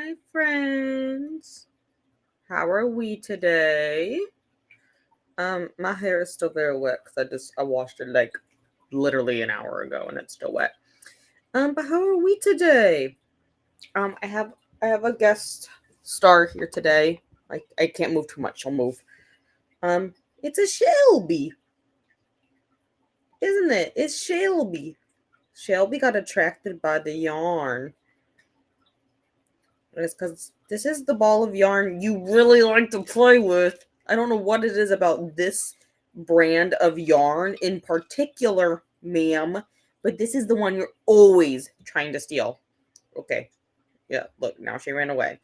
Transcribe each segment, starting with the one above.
Hi, friends. How are we today? My hair is still very wet because I washed it like literally an hour ago and it's still wet. But how are we today? I have a guest star here today. I can't move too much. I'll move. It's a Shelby, isn't it? It's Shelby. Shelby got attracted by the yarn. And it's because this is the ball of yarn you really like to play with. I don't know what it is about this brand of yarn in particular, ma'am, but this is the one you're always trying to steal. Okay. Yeah, look, now she ran away.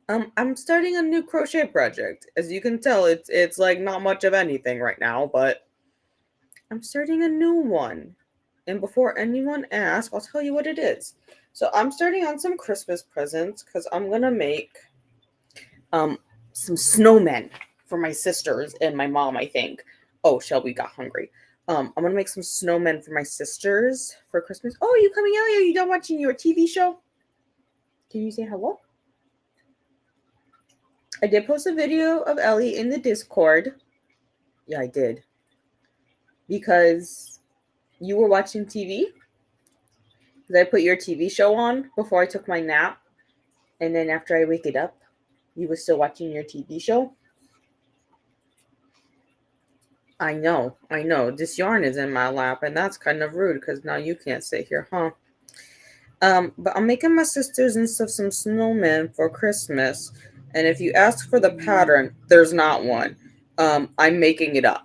I'm starting a new crochet project. As you can tell, it's like not much of anything right now, but I'm starting a new one. And before anyone asks, I'll tell you what it is. So I'm starting on some Christmas presents because I'm gonna make some snowmen for my sisters and my mom, I think. Oh, Shelby got hungry. I'm gonna make some snowmen for my sisters for Christmas. Oh, are you coming out? Are you done watching your TV show? Can you say hello? I did post a video of Ellie in the Discord. Yeah, I did. Because you were watching TV. Because I put your TV show on before I took my nap. And then after I wake it up, you were still watching your TV show. I know. This yarn is in my lap, and that's kind of rude because now you can't sit here, huh? But I'm making my sisters and stuff some snowmen for Christmas. And if you ask for the pattern, there's not one. I'm making it up.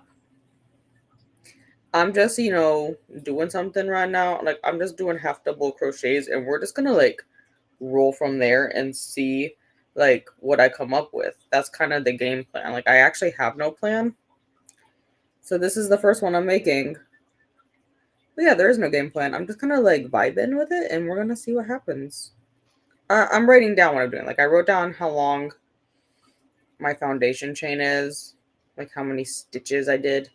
I'm just, doing something right now. Like, I'm just doing half double crochets, and we're just gonna like roll from there and see like what I come up with. That's kind of the game plan. Like, I actually have no plan. So this is the first one I'm making. But yeah, there is no game plan. I'm just gonna like vibe in with it and we're gonna see what happens. I'm writing down what I'm doing. Like, I wrote down how long my foundation chain is, like how many stitches I did,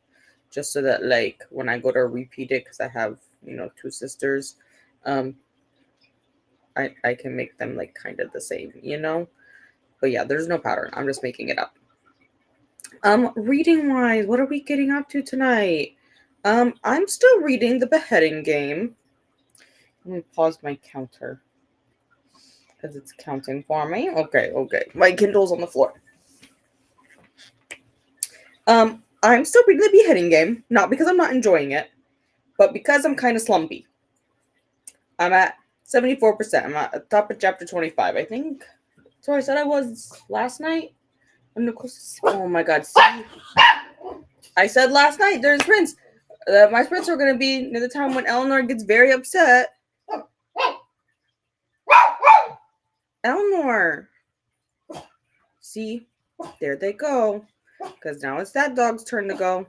just so that like when I go to repeat it, because I have, two sisters, I can make them like kind of the same, But yeah, there's no pattern. I'm just making it up. Reading wise, what are we getting up to tonight? I'm still reading The Beheading Game. Let me pause my counter because it's counting for me. Okay. My Kindle's on the floor. I'm still reading The Beheading Game, not because I'm not enjoying it, but because I'm kind of slumpy. I'm at 74%. I'm at the top of chapter 25, I think. So I said I was last night. Oh my god. See? I said last night during sprints. My sprints are going to be near the time when Eleanor gets very upset. Eleanor. See? There they go. Because now it's that dog's turn to go.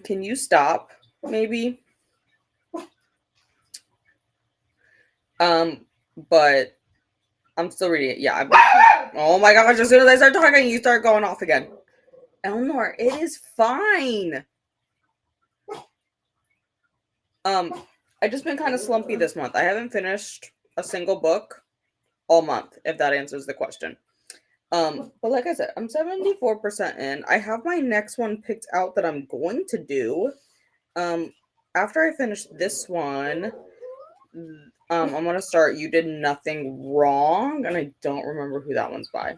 Can you stop? Maybe? But I'm still reading it. Yeah. Oh my gosh, as soon as I start talking, you start going off again. Eleanor, it is fine. I just been kind of slumpy this month. I haven't finished a single book all month, if that answers the question. But like I said, I'm 74% in. I have my next one picked out that I'm going to do. After I finish this one, I'm gonna start You Did Nothing Wrong, and I don't remember who that one's by.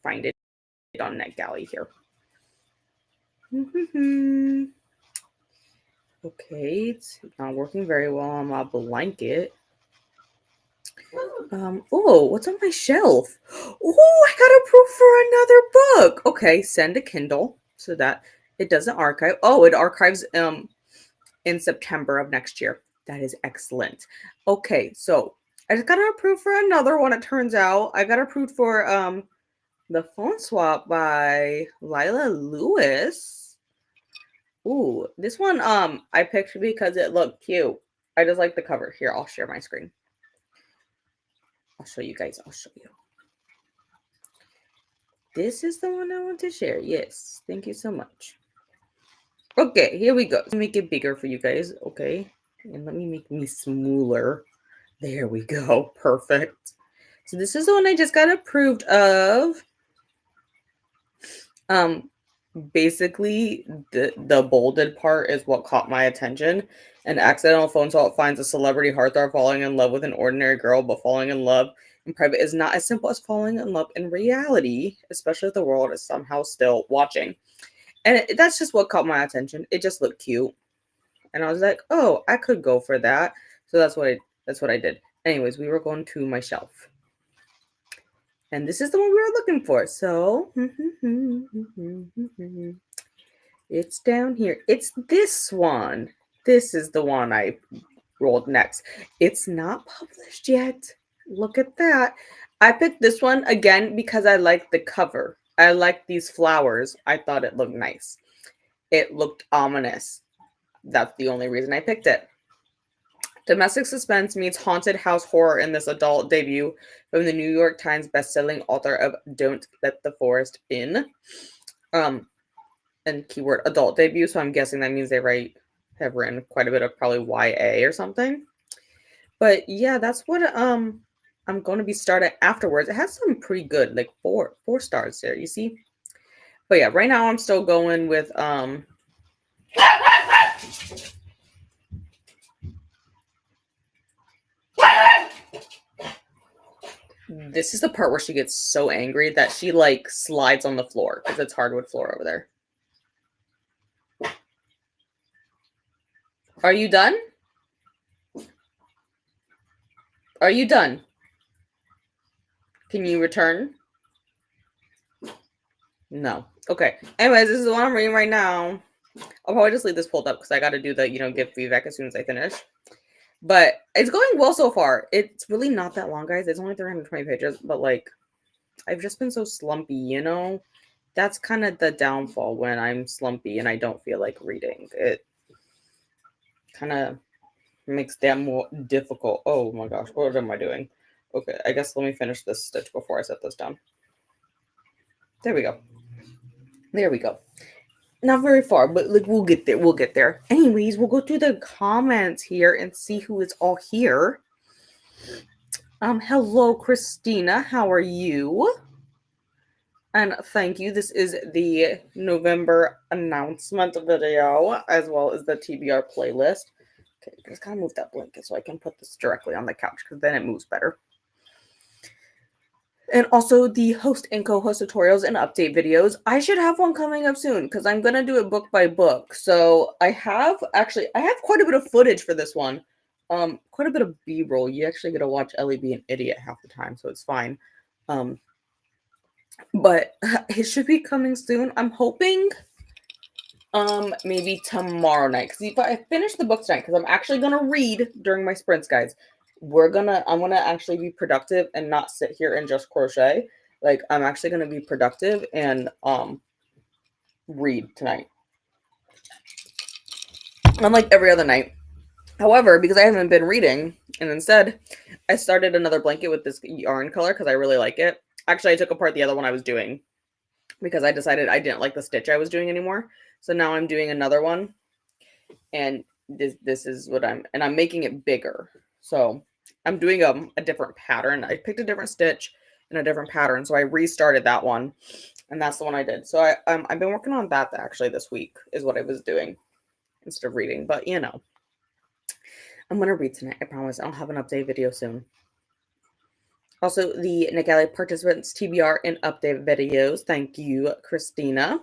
Find it on NetGalley here. Okay, it's not working very well on my blanket. Oh, what's on my shelf? Oh, I got approved for another book. Okay, send a Kindle so that it doesn't archive. Oh, it archives in September of next year. That is excellent. Okay, so I just got approved for another one. It turns out I got approved for The Phone Swap by Lila Lewis. Ooh, this one I picked because it looked cute. I just like the cover. Here, I'll share my screen. I'll show you guys. I'll show you. This is the one I want to share. Yes. Thank you so much. Okay, here we go. Let's make it bigger for you guys. Okay, and let me make me smaller. There we go. Perfect. So this is the one I just got approved of. Basically, the bolded part is what caught my attention. An accidental phone salt finds a celebrity heartthrob falling in love with an ordinary girl, but falling in love in private is not as simple as falling in love in reality, especially if the world is somehow still watching. And that's just what caught my attention. It just looked cute, and I was like, "Oh, I could go for that." So that's what I did. Anyways, we were going to my shelf. And this is the one we were looking for. So it's down here. It's this one. This is the one I rolled next. It's not published yet. Look at that. I picked this one again because I like the cover. I like these flowers. I thought it looked nice. It looked ominous. That's the only reason I picked it. Domestic suspense meets haunted house horror in this adult debut from the New York Times bestselling author of Don't Let the Forest In. And keyword adult debut, so I'm guessing that means they have written quite a bit of probably YA or something. But yeah, that's what I'm going to be starting afterwards. It has some pretty good, like four stars there, you see? But yeah, right now I'm still going with this is the part where she gets so angry that she like slides on the floor because it's hardwood floor over there. Are you done? Are you done? Can you return? No. Okay. Anyways, this is the one I'm reading right now. I'll probably just leave this pulled up because I got to do the, give feedback as soon as I finish. But it's going well so far. It's really not that long, guys. It's only 320 pages, but like, I've just been so slumpy, you know? That's kind of the downfall when I'm slumpy and I don't feel like reading. It kind of makes that more difficult. Oh my gosh, what am I doing? Okay, I guess let me finish this stitch before I set this down. There we go. There we go. Not very far, but like we'll get there. We'll get there. Anyways, we'll go through the comments here and see who is all here. Hello, Christina. How are you? And thank you. This is the November announcement video, as well as the TBR playlist. Okay, just gotta move that blanket so I can put this directly on the couch because then it moves better. And also the host and co-host tutorials and update videos. I should have one coming up soon because I'm going to do it book by book. So I have quite a bit of footage for this one. Quite a bit of B-roll. You actually get to watch Ellie be an idiot half the time, so it's fine. But it should be coming soon. I'm hoping maybe tomorrow night. Because if I finish the book tonight, because I'm actually going to read during my sprints, guys. I'm gonna actually be productive and not sit here and just crochet. Like I'm actually gonna be productive and read tonight. Unlike every other night. However, because I haven't been reading, and instead I started another blanket with this yarn color because I really like it. Actually, I took apart the other one I was doing because I decided I didn't like the stitch I was doing anymore. So now I'm doing another one, and this is what I'm making it bigger. So I'm doing a different pattern. I picked a different stitch and a different pattern. So I restarted that one, and that's the one I did. So I've been working on that actually this week is what I was doing instead of reading. But I'm going to read tonight. I promise. I'll have an update video soon. Also, the NetGalley participants TBR and update videos. Thank you, Christina.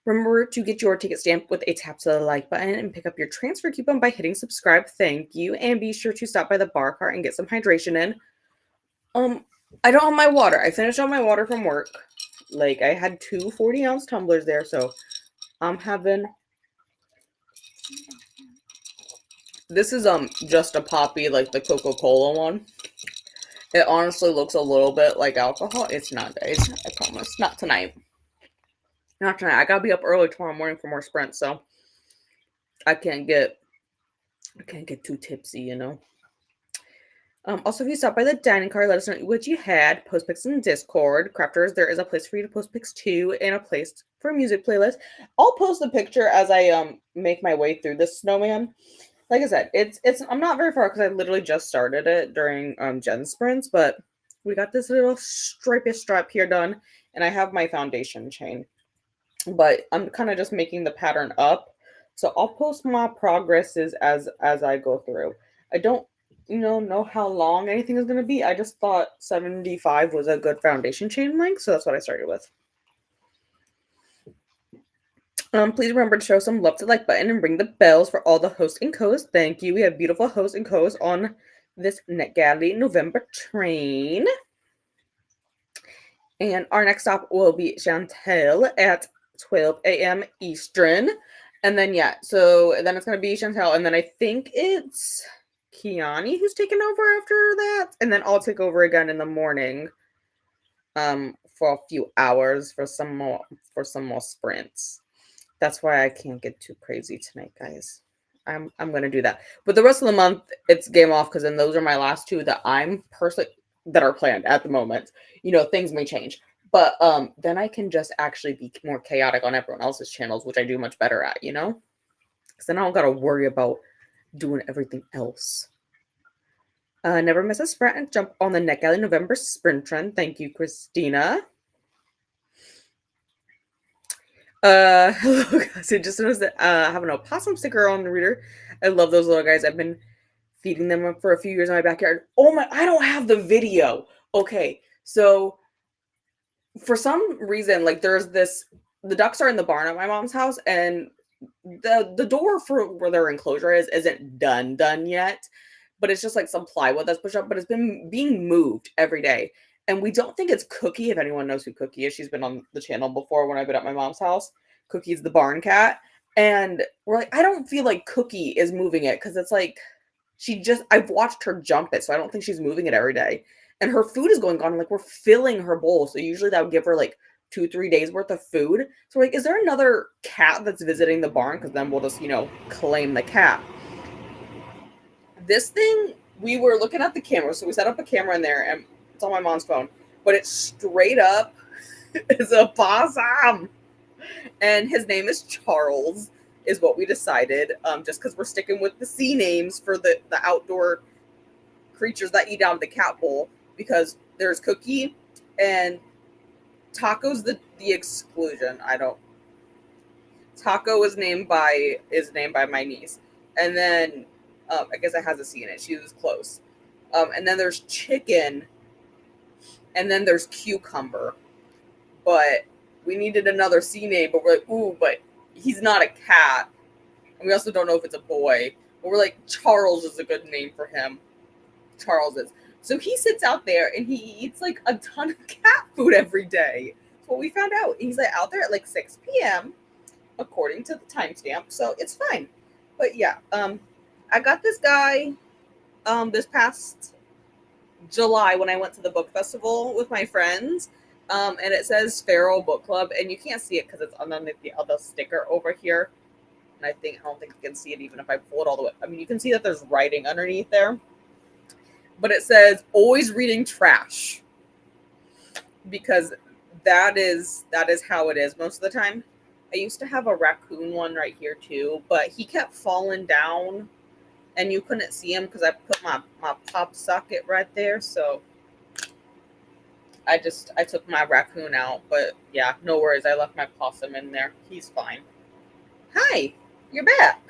Remember to get your ticket stamp with a tap to the like button and pick up your transfer coupon by hitting subscribe. Thank you. And be sure to stop by the bar cart and get some hydration in. I don't have my water. I finished all my water from work. Like, I had 2 40-ounce tumblers there, so I'm having... This is just a poppy, like the Coca-Cola one. It honestly looks a little bit like alcohol. It's not, guys. I promise. Not tonight. Not tonight. I gotta be up early tomorrow morning for more sprints, so I can't get too tipsy, you know. Also, if you stop by the dining car, let us know what you had. Post pics in Discord. Crafters, there is a place for you to post pics too, and a place for a music playlist. I'll post the picture as I make my way through this snowman. Like I said, it's I'm not very far because I literally just started it during Gen sprints, but we got this little stripy stripe here done, and I have my foundation chain. But I'm kind of just making the pattern up. So I'll post my progresses as I go through. I don't know how long anything is going to be. I just thought 75 was a good foundation chain length, so that's what I started with. Please remember to show some love to the like button and ring the bells for all the hosts and co-hosts. Thank you. We have beautiful hosts and co-hosts on this NetGalley November train. And our next stop will be Chantel at 12 a.m. Eastern. And then, so then it's going to be Chantel. And then I think it's Kiani who's taking over after that. And then I'll take over again in the morning for a few hours for some more sprints. That's why I can't get too crazy tonight, guys. I'm going to do that. But the rest of the month, it's game off because then those are my last two that I'm personally that are planned at the moment. Things may change. But then I can just actually be more chaotic on everyone else's channels, which I do much better at, Because then I don't got to worry about doing everything else. Never miss a sprint and jump on the NetGalley November sprint trend. Thank you, Christina. Hello guys. I just noticed that I have an opossum sticker on the reader. I love those little guys. I've been feeding them for a few years in my backyard. Oh my, I don't have the video. Okay, so for some reason, like there's the ducks are in the barn at my mom's house, and the door for where their enclosure isn't done yet, but it's just like some plywood that's pushed up, but it's been being moved every day. And we don't think it's Cookie, if anyone knows who Cookie is. She's been on the channel before when I've been at my mom's house. Cookie's the barn cat. And we're like, I don't feel like Cookie is moving it because it's like I've watched her jump it, so I don't think she's moving it every day. And her food is going on. Like, we're filling her bowl. So usually that would give her like 2-3 days worth of food. So like, is there another cat that's visiting the barn? Because then we'll just, claim the cat. This thing, we were looking at the camera. So we set up a camera in there, and it's on my mom's phone. But it's straight up is a possum. And his name is Charles, is what we decided. Just because we're sticking with the C names for the outdoor creatures that eat out of the cat bowl. Because there's Cookie and Taco's the exclusion. Taco is named by my niece. And then I guess it has a C in it. She was close. And then there's Chicken. And then there's Cucumber. But we needed another C name, but we're like, ooh, but he's not a cat. And we also don't know if it's a boy. But we're like, Charles is a good name for him. Charles is. So he sits out there and he eats like a ton of cat food every day. That's what we found out. He's like out there at like 6 p.m. according to the timestamp. So it's fine. But yeah, I got this guy this past July when I went to the book festival with my friends. And it says Feral Book Club, and you can't see it because it's underneath the other sticker over here. And I don't think you can see it even if I pull it all the way. I mean, you can see that there's writing underneath there. But it says, always reading trash. Because that is how it is most of the time. I used to have a raccoon one right here too, but he kept falling down. And you couldn't see him because I put my pop socket right there, so I took my raccoon out, but yeah, no worries. I left my possum in there. He's fine. Hi, you're back.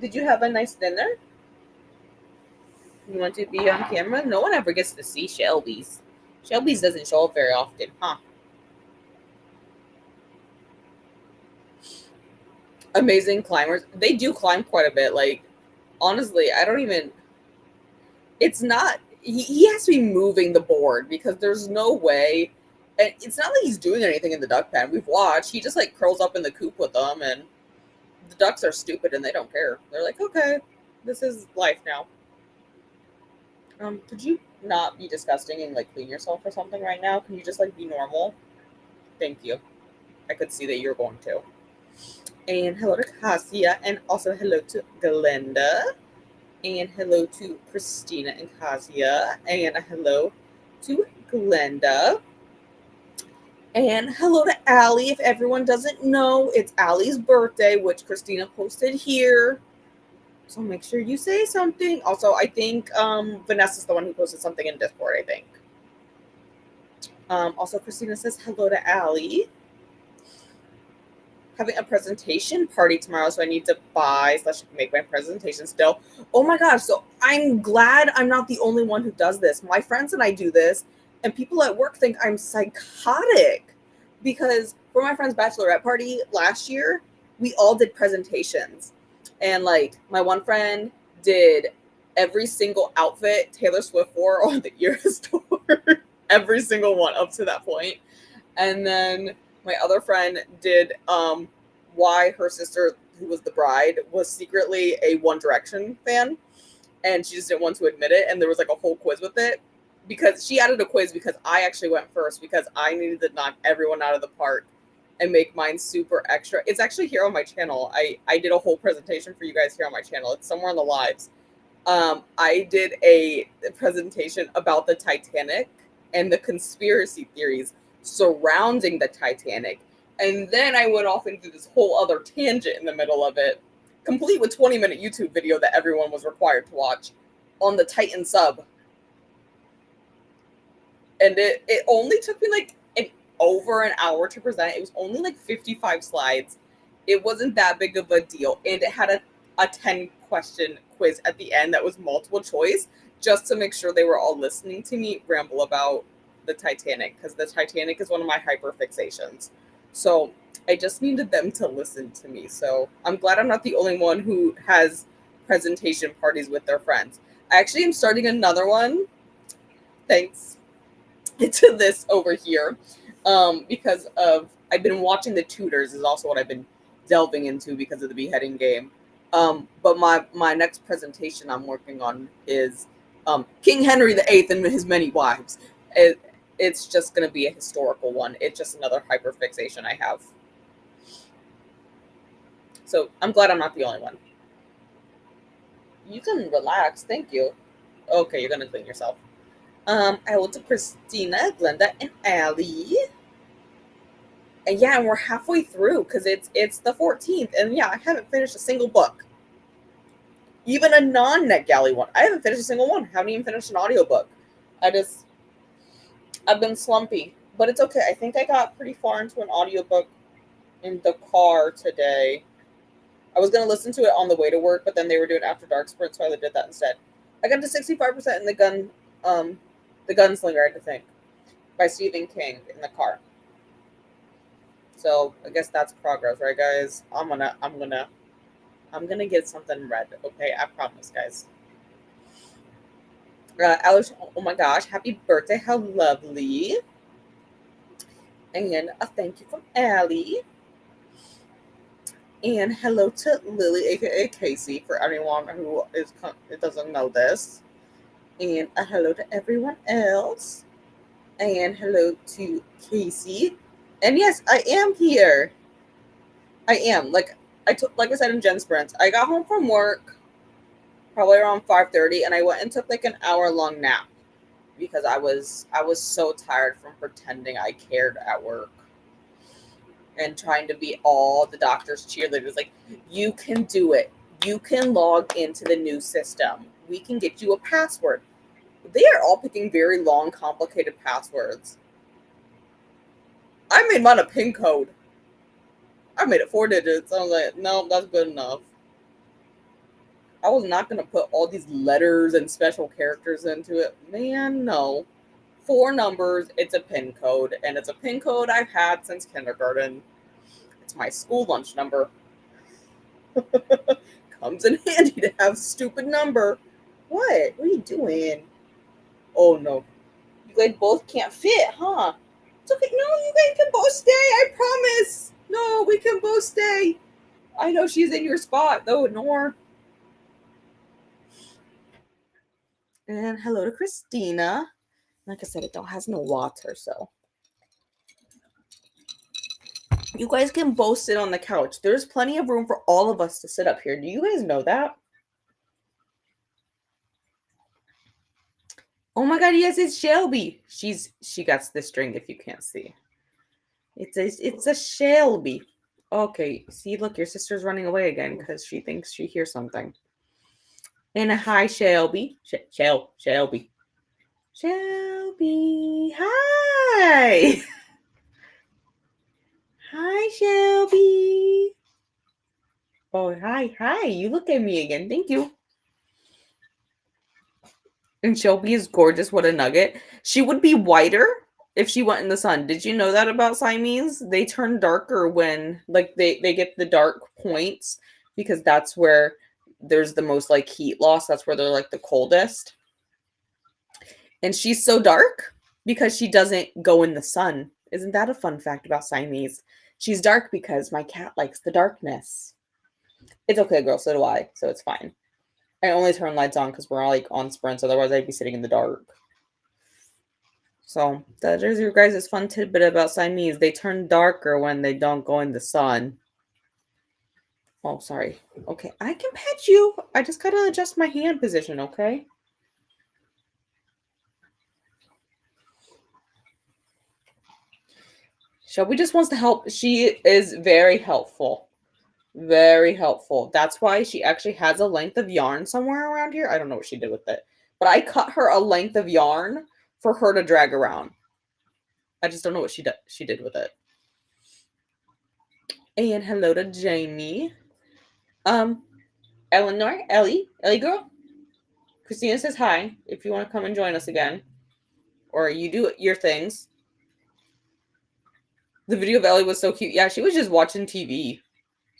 Did you have a nice dinner? You want to be on camera? No one ever gets to see Shelby's. Shelby's doesn't show up very often, huh? Amazing climbers. They do climb quite a bit. Like, honestly, it's not, he has to be moving the board because there's no way, and it's not like he's doing anything in the duck pen. We've watched. He just like curls up in the coop with them, and the ducks are stupid and they don't care. They're like, okay, this is life now. Could you not be disgusting and like clean yourself or something right now? Can you just like be normal? Thank you. I could see that you're going to. And hello to Cassia, and also hello to Glenda. And hello to Christina and Kasia. And a hello to Glenda. And hello to Allie. If everyone doesn't know, it's Allie's birthday, which Christina posted here. So make sure you say something. Also, I think Vanessa's the one who posted something in Discord, I think. Also, Christina says hello to Allie. Having a presentation party tomorrow, so I need to buy/make my presentation still. Oh my gosh, so I'm glad I'm not the only one who does this. My friends and I do this, and people at work think I'm psychotic because for my friend's bachelorette party last year, we all did presentations. And like my one friend did every single outfit Taylor Swift wore on the Eras tour, every single one up to that point. And then my other friend did why her sister, who was the bride, was secretly a One Direction fan, and she just didn't want to admit it. And there was like a whole quiz with it because she added a quiz because I actually went first because I needed to knock everyone out of the park and make mine super extra. It's actually here on my channel. I did a whole presentation for you guys here on my channel. It's somewhere in the lives. I did a presentation about the Titanic and the conspiracy theories surrounding the Titanic. And then I went off into this whole other tangent in the middle of it, complete with 20-minute YouTube video that everyone was required to watch on the Titan sub. And it only took me like over an hour to present. It was only like 55 slides. It wasn't that big of a deal. And it had a 10-question quiz at the end that was multiple choice just to make sure they were all listening to me ramble about the Titanic, because the Titanic is one of my hyper fixations. So I just needed them to listen to me. So I'm glad I'm not the only one who has presentation parties with their friends. I actually am starting another one. Thanks to this over here. Because of I've been watching The Tudors is also what I've been delving into because of the beheading game. But my next presentation I'm working on is King Henry VIII and his many wives. It's just going to be a historical one. It's just another hyperfixation I have. So I'm glad I'm not the only one. You can relax. Thank you. Okay, you're going to clean yourself. I will to Christina, Glenda, and Allie. And yeah, and we're halfway through because it's the 14th. And yeah, I haven't finished a single book. Even a non-NetGalley one. I haven't finished a single one. Haven't even finished an audiobook. I've been slumpy. But it's okay. I think I got pretty far into an audiobook in the car today. I was going to listen to it on the way to work, but then they were doing After Dark Sprint, so I did that instead. I got to 65% in The Gunslinger, I think, by Stephen King in the car. So I guess that's progress, right, guys? I'm gonna get something read. Okay, I promise, guys. Alice, oh my gosh, happy birthday! How lovely! And a thank you from Allie. And hello to Lily, aka Casey, for anyone who doesn't know this. And a hello to everyone else. And hello to Casey. And yes, I am here. I am. Like I said in Gen Sprints, I got home from work probably around 5:30, and I went and took like an hour-long nap because I was so tired from pretending I cared at work and trying to be all the doctor's cheerleaders. Like, you can do it. You can log into the new system. We can get you a password. They are all picking very long, complicated passwords. I made mine a PIN code. I made it 4 digits. I was like, no, that's good enough. I was not going to put all these letters and special characters into it. Man, no. 4 numbers, it's a PIN code. And it's a PIN code I've had since kindergarten. It's my school lunch number. Comes in handy to have a stupid number. What? What are you doing? Oh, no. You guys both can't fit, huh? It's okay. No, you guys can both stay. I promise. No, we can both stay. I know she's in your spot, though, Nor. And hello to Christina. Like I said, it don't has no water, so. You guys can both sit on the couch. There's plenty of room for all of us to sit up here. Do you guys know that? Oh my god, yes, it's Shelby. She got this string if you can't see. It's a Shelby. Okay, see, look, your sister's running away again because she thinks she hears something. And a hi, Shelby. Shelby. Shelby. Hi. Hi, Shelby. Oh, hi. You look at me again. Thank you. And Shelby is gorgeous. What a nugget. She would be whiter if she went in the sun. Did you know that about Siamese? They turn darker when, like, they get the dark points because that's where there's the most, like, heat loss. That's where they're, like, the coldest. And she's so dark because she doesn't go in the sun. Isn't that a fun fact about Siamese? She's dark because my cat likes the darkness. It's okay, girl. So do I. So it's fine. I only turn lights on because we're all like on sprints. Otherwise, I'd be sitting in the dark. So there's your guys' fun tidbit about Siamese. They turn darker when they don't go in the sun. Oh, sorry. Okay, I can pet you. I just gotta adjust my hand position, okay? Shelby just wants to help. She is very helpful. Very helpful. That's why she actually has a length of yarn somewhere around here. I don't know what she did with it. But I cut her a length of yarn for her to drag around. I just don't know what she did with it. And hello to Jamie. Eleanor, Ellie girl. Christina says hi if you want to come and join us again. Or you do your things. The video of Ellie was so cute. Yeah, she was just watching TV.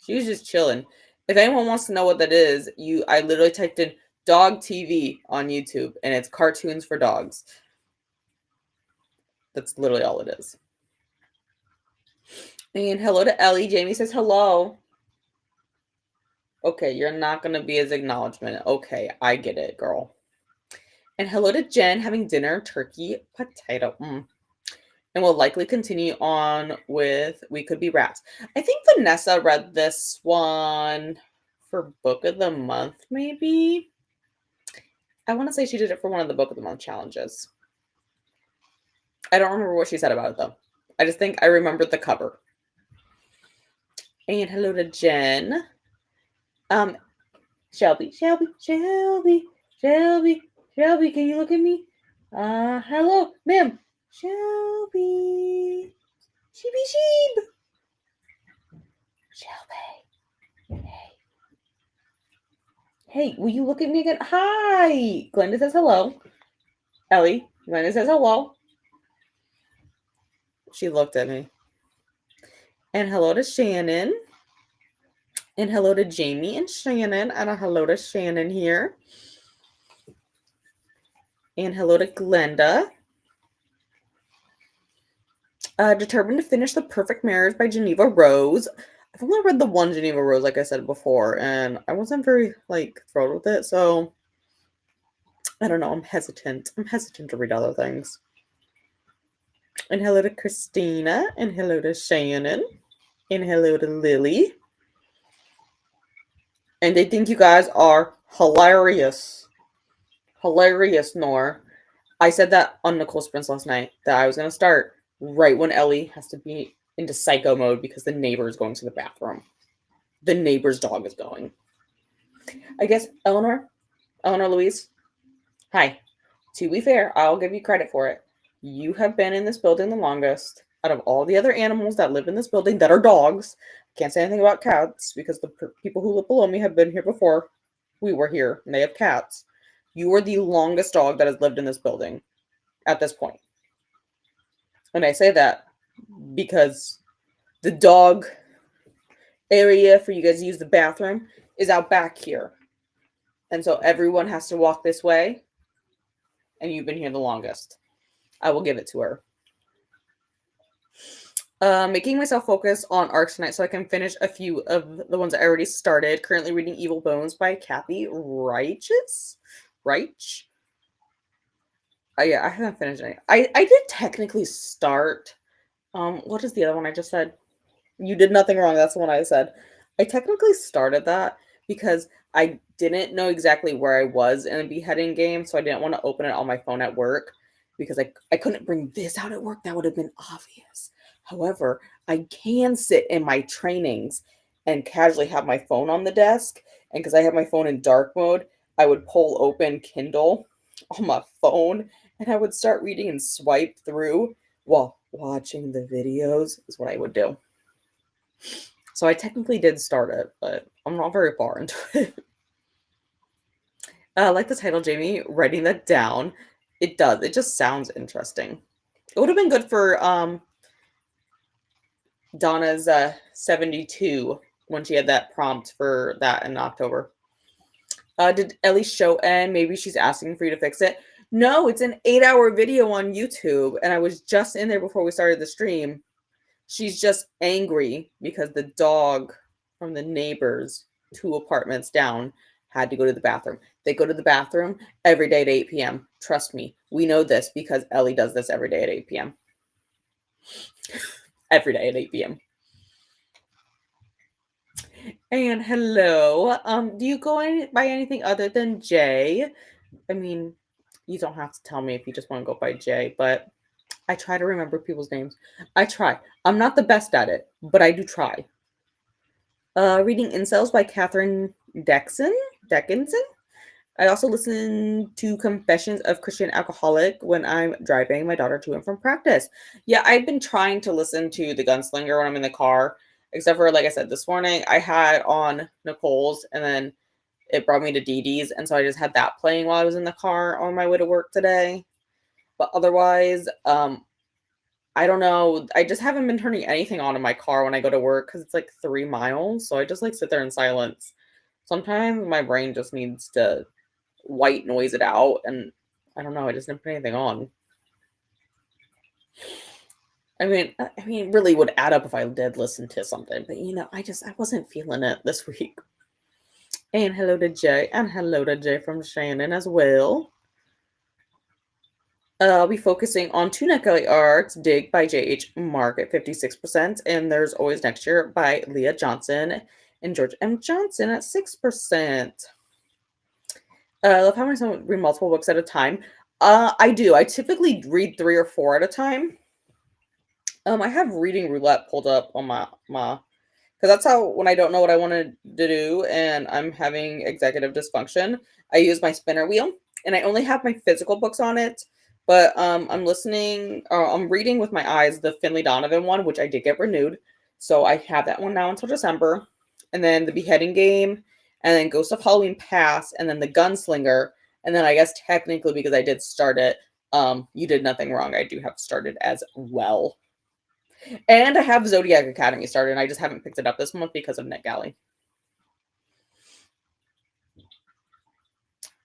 She was just chilling. If anyone wants to know what that is, I literally typed in dog TV on YouTube and it's cartoons for dogs. That's literally all it is. And hello to Ellie. Jamie says hello. Okay, you're not going to be his acknowledgement. Okay, I get it, girl. And hello to Jen having dinner, turkey, potato. And we'll likely continue on with We Could Be Rats. I think Vanessa read this one for Book of the Month, maybe. I want to say she did it for one of the Book of the Month challenges. I don't remember what she said about it, though. I just think I remembered the cover. And hello to Jen. Shelby, can you look at me? Hello, ma'am. Shelby. Sheep. Shelby. Hey, will you look at me again? Hi. Glenda says hello. Ellie, Glenda says hello. She looked at me. And hello to Shannon. And hello to Jamie and Shannon. And a hello to Shannon here. And hello to Glenda. Determined to finish The Perfect Marriage by Geneva Rose. I've only read the one Geneva Rose, like I said before, and I wasn't very, thrilled with it, so I don't know. I'm hesitant. To read other things. And hello to Christina, and hello to Shannon, and hello to Lily. And they think you guys are hilarious. Hilarious, Nor. I said that on Nicole's Sprints last night, that I was going to start right when Ellie has to be into psycho mode because the neighbor is going to the bathroom. The neighbor's dog is going. I guess, Eleanor Louise, hi. To be fair, I'll give you credit for it. You have been in this building the longest out of all the other animals that live in this building that are dogs. Can't say anything about cats because the people who live below me have been here before we were here and they have cats. You are the longest dog that has lived in this building at this point. And I say that because the dog area for you guys to use the bathroom is out back here. And so everyone has to walk this way. And you've been here the longest. I will give it to her. Making myself focus on arcs tonight so I can finish a few of the ones I already started. Currently reading Evil Bones by Kathy Reich. Yeah, I haven't finished any. I did technically start. What is the other one I just said? You Did Nothing Wrong. That's the one I said. I technically started that, because I didn't know exactly where I was in the beheading game, so I didn't want to open it on my phone at work because I couldn't bring this out at work. That would have been obvious. However, I can sit in my trainings and casually have my phone on the desk. And because I have my phone in dark mode, I would pull open Kindle on my phone and I would start reading and swipe through while watching the videos, is what I would do. So I technically did start it, but I'm not very far into it. Like the title, Jamie, writing that down. It does. It just sounds interesting. It would have been good for Donna's 72 when she had that prompt for that in October. Did Ellie's show end? Maybe she's asking for you to fix it. No, it's an 8-hour video on YouTube, and I was just in there before we started the stream. She's just angry because the dog from the neighbors 2 apartments down had to go to the bathroom. They go to the bathroom every day at 8 p.m. Trust me, we know this because Ellie does this every day at 8 p.m. Every day at 8 p.m. And hello. Do you go by anything other than Jay? I mean, you don't have to tell me if you just want to go by Jay, but I try to remember people's names. I try. I'm not the best at it, but I do try. Reading Incels by Catherine Dickinson. I also listen to Confessions of Christian Alcoholic when I'm driving my daughter to and from practice. Yeah, I've been trying to listen to The Gunslinger when I'm in the car, except for, like I said, this morning I had on Nicole's and then it brought me to Dee Dee's, and so I just had that playing while I was in the car on my way to work today. But otherwise, I don't know. I just haven't been turning anything on in my car when I go to work because it's like 3 miles. So I just like sit there in silence. Sometimes my brain just needs to white noise it out, and I don't know. I just didn't put anything on. I mean, really would add up if I did listen to something, but I wasn't feeling it this week. And hello to Jay, and hello to Jay from Shannon as well. I'll be focusing on 2 NetGalley arcs, Dig by J.H. Mark at 56%, and There's Always Next Year by Leah Johnson and George M. Johnson at 6%. I love how I read multiple books at a time. I do. I typically read 3 or 4 at a time. I have Reading Roulette pulled up on my because that's how, when I don't know what I want to do and I'm having executive dysfunction, I use my spinner wheel, and I only have my physical books on it. But I'm reading with my eyes the Finley Donovan one, which I did get renewed. So I have that one now until December. And then The Beheading Game, and then Ghost of Halloween Past, and then The Gunslinger. And then I guess technically, because I did start it, You Did Nothing Wrong, I do have started as well. And I have Zodiac Academy started, and I just haven't picked it up this month because of NetGalley.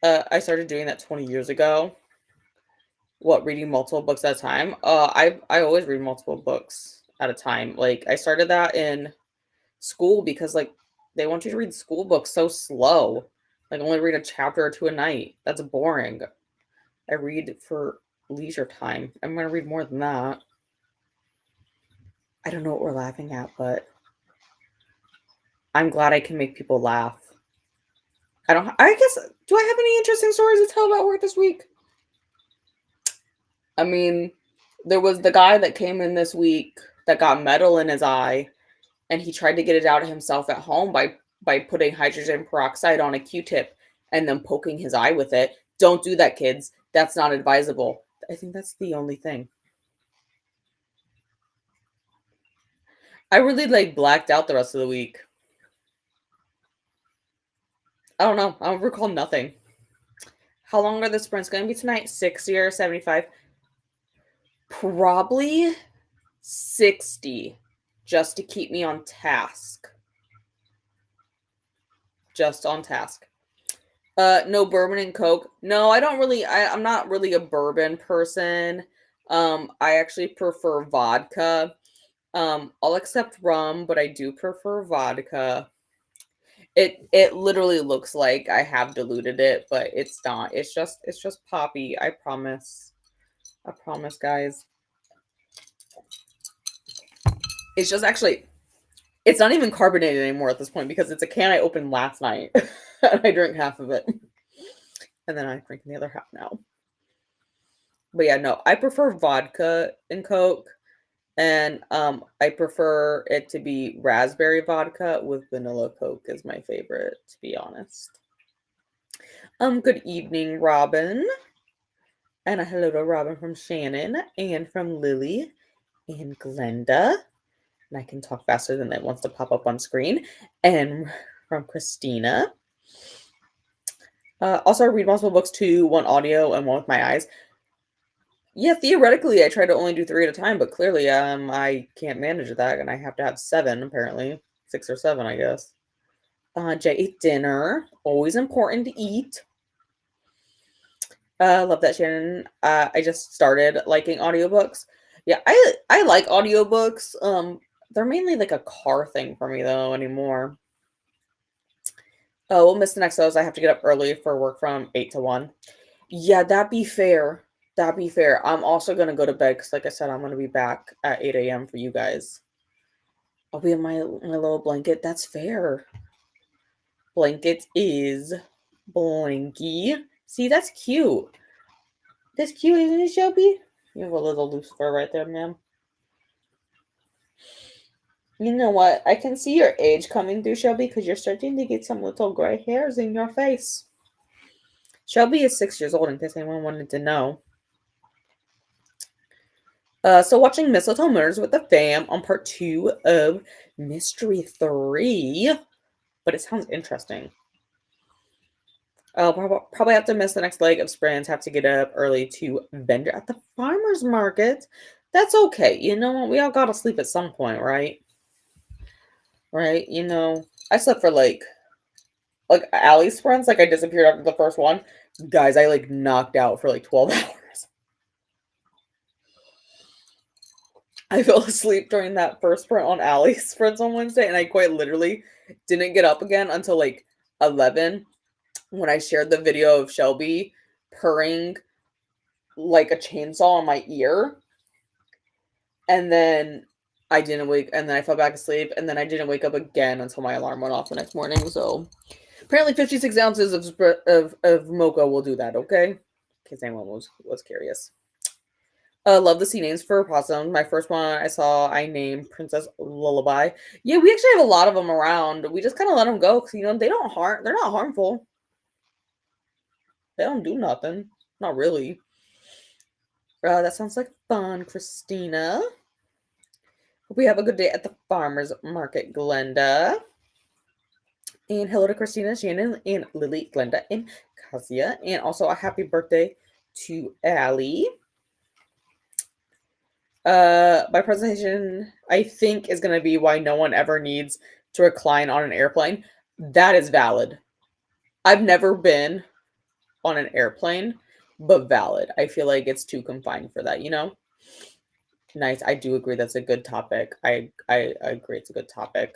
I started doing that 20 years ago. Reading multiple books at a time? I always read multiple books at a time. Like, I started that in school because, like, they want you to read school books so slow. Like, only read a chapter or 2 a night. That's boring. I read for leisure time. I'm going to read more than that. I don't know what we're laughing at, but I'm glad I can make people laugh. Do I have any interesting stories to tell about work this week? I mean, there was the guy that came in this week that got metal in his eye, and he tried to get it out of himself at home by putting hydrogen peroxide on a Q-tip and then poking his eye with it. Don't do that, kids. That's not advisable. I think that's the only thing. I really blacked out the rest of the week. I don't know. I don't recall nothing. How long are the sprints going to be tonight? 60 or 75? Probably 60, just to keep me on task. Just on task. No bourbon and Coke. No, I don't really. I'm not really a bourbon person. I actually prefer vodka. I'll accept rum, but I do prefer vodka. It literally looks like I have diluted it, but it's not. It's just poppy. I promise. I promise, guys. It's just actually, It's not even carbonated anymore at this point because it's a can I opened last night and I drank half of it. And then I drink the other half now. But yeah, no, I prefer vodka and Coke. And I prefer it to be raspberry vodka with vanilla Coke is my favorite, to be honest. Good evening, Robin. And a hello to Robin from Shannon and from Lily and Glenda. And I can talk faster than it wants to pop up on screen. And from Christina. Also, I read multiple books too, one audio and one with my eyes. Yeah, theoretically, I try to only do 3 at a time, but clearly, I can't manage that, and I have to have 7, apparently. 6 or 7, I guess. Jay ate dinner. Always important to eat. Love that, Shannon. I just started liking audiobooks. Yeah, I like audiobooks. They're mainly like a car thing for me, though, anymore. Oh, we'll miss the next shows. I have to get up early for work from 8 to 1. Yeah, that'd be fair. That'd be fair. I'm also going to go to bed because, like I said, I'm going to be back at 8 a.m. for you guys. I'll be in my little blanket. That's fair. Blanket is blanky. See, that's cute. That's cute, isn't it, Shelby? You have a little loose fur right there, ma'am. You know what? I can see your age coming through, Shelby, because you're starting to get some little gray hairs in your face. Shelby is 6 years old, in case anyone wanted to know. So watching Mistletoe Murders with the Fam on part 2 of Mystery 3. But it sounds interesting. I'll probably have to miss the next leg of sprints, have to get up early to vendor at the farmer's market. That's okay. You know what? We all gotta sleep at some point, right? Right? You know, I slept for like alley sprints. Like I disappeared after the first one. Guys, I like knocked out for like 12 hours. I fell asleep during that first sprint on alley sprints on Wednesday, and I quite literally didn't get up again until like 11 when I shared the video of Shelby purring like a chainsaw in my ear. And then I didn't wake, and then I fell back asleep, and then I didn't wake up again until my alarm went off the next morning. So apparently 56 ounces of mocha will do that, okay? In case anyone was curious. Love the sea names for possums. My first one I saw, I named Princess Lullaby. Yeah, we actually have a lot of them around. We just kind of let them go because, you know, they're not harmful. They don't do nothing. Not really. That sounds like fun, Christina. Hope we have a good day at the farmer's market, Glenda. And hello to Christina, Shannon, and Lily, Glenda, and Kasia. And also a happy birthday to Allie. My presentation, I think, is going to be why no one ever needs to recline on an airplane. That is valid. I've never been on an airplane, but valid. I feel like it's too confined for that, you know? Nice. I do agree that's a good topic. I agree it's a good topic.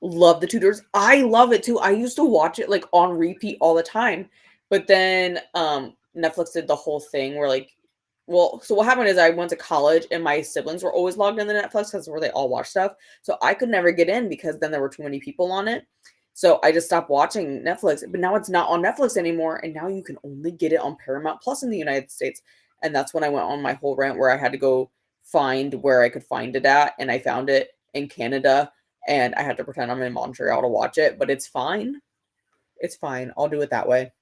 Love the Tudors. I love it too. I used to watch it like on repeat all the time. But then Netflix did the whole thing where like, well, so what happened is I went to college and my siblings were always logged into Netflix because where they all watch stuff. So I could never get in because then there were too many people on it. So I just stopped watching Netflix. But now it's not on Netflix anymore. And now you can only get it on Paramount Plus in the United States. And that's when I went on my whole rant where I had to go find where I could find it at. And I found it in Canada. And I had to pretend I'm in Montreal to watch it. But it's fine. It's fine. I'll do it that way.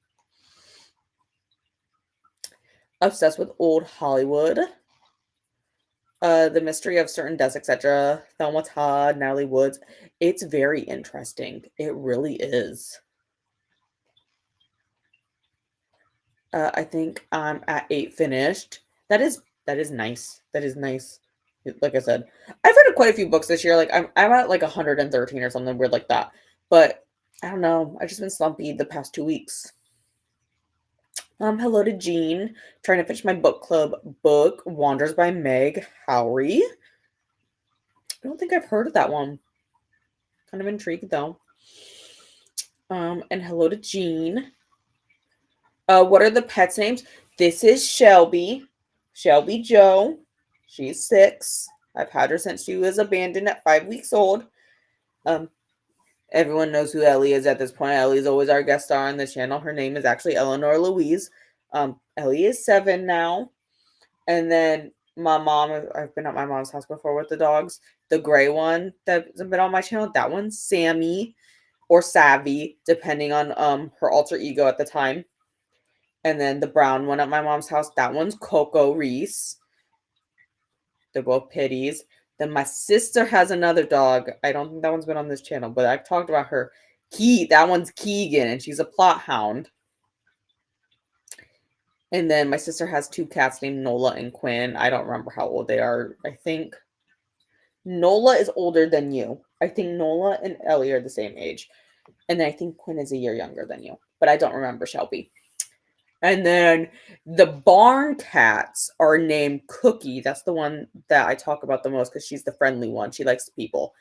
Obsessed with old Hollywood. The mystery of certain deaths, etc. Thelma Todd, Natalie Woods. It's very interesting. It really is. I think I'm at 8 finished. That is nice. That is nice. Like I said, I've read quite a few books this year. Like I'm at like 113 or something weird like that. But I don't know. I've just been slumpy the past 2 weeks. Hello to Jean. Trying to finish my book club book, Wanders by Meg Howry. I don't think I've heard of that one. Kind of intrigued though. And hello to Jean. What are the pets' names? This is Shelby. Shelby Joe. She's 6. I've had her since she was abandoned at 5 weeks old. Everyone knows who Ellie is at this point. Ellie's always our guest star on the channel. Her name is actually Eleanor Louise. Ellie is 7 now. And then my mom, I've been at my mom's house before with the dogs. The gray one that's been on my channel, that one's Sammy or Savvy, depending on her alter ego at the time. And then the brown one at my mom's house, that one's Coco Reese. They're both pitties. Then my sister has another dog. I don't think that one's been on this channel, but I've talked about her. That one's Keegan, and she's a plot hound. And then my sister has 2 cats named Nola and Quinn. I don't remember how old they are. I think Nola is older than you. I think Nola and Ellie are the same age. And then I think Quinn is a year younger than you. But I don't remember Shelby. And then the barn cats are named Cookie. That's the one that I talk about the most because she's the friendly one. She likes people.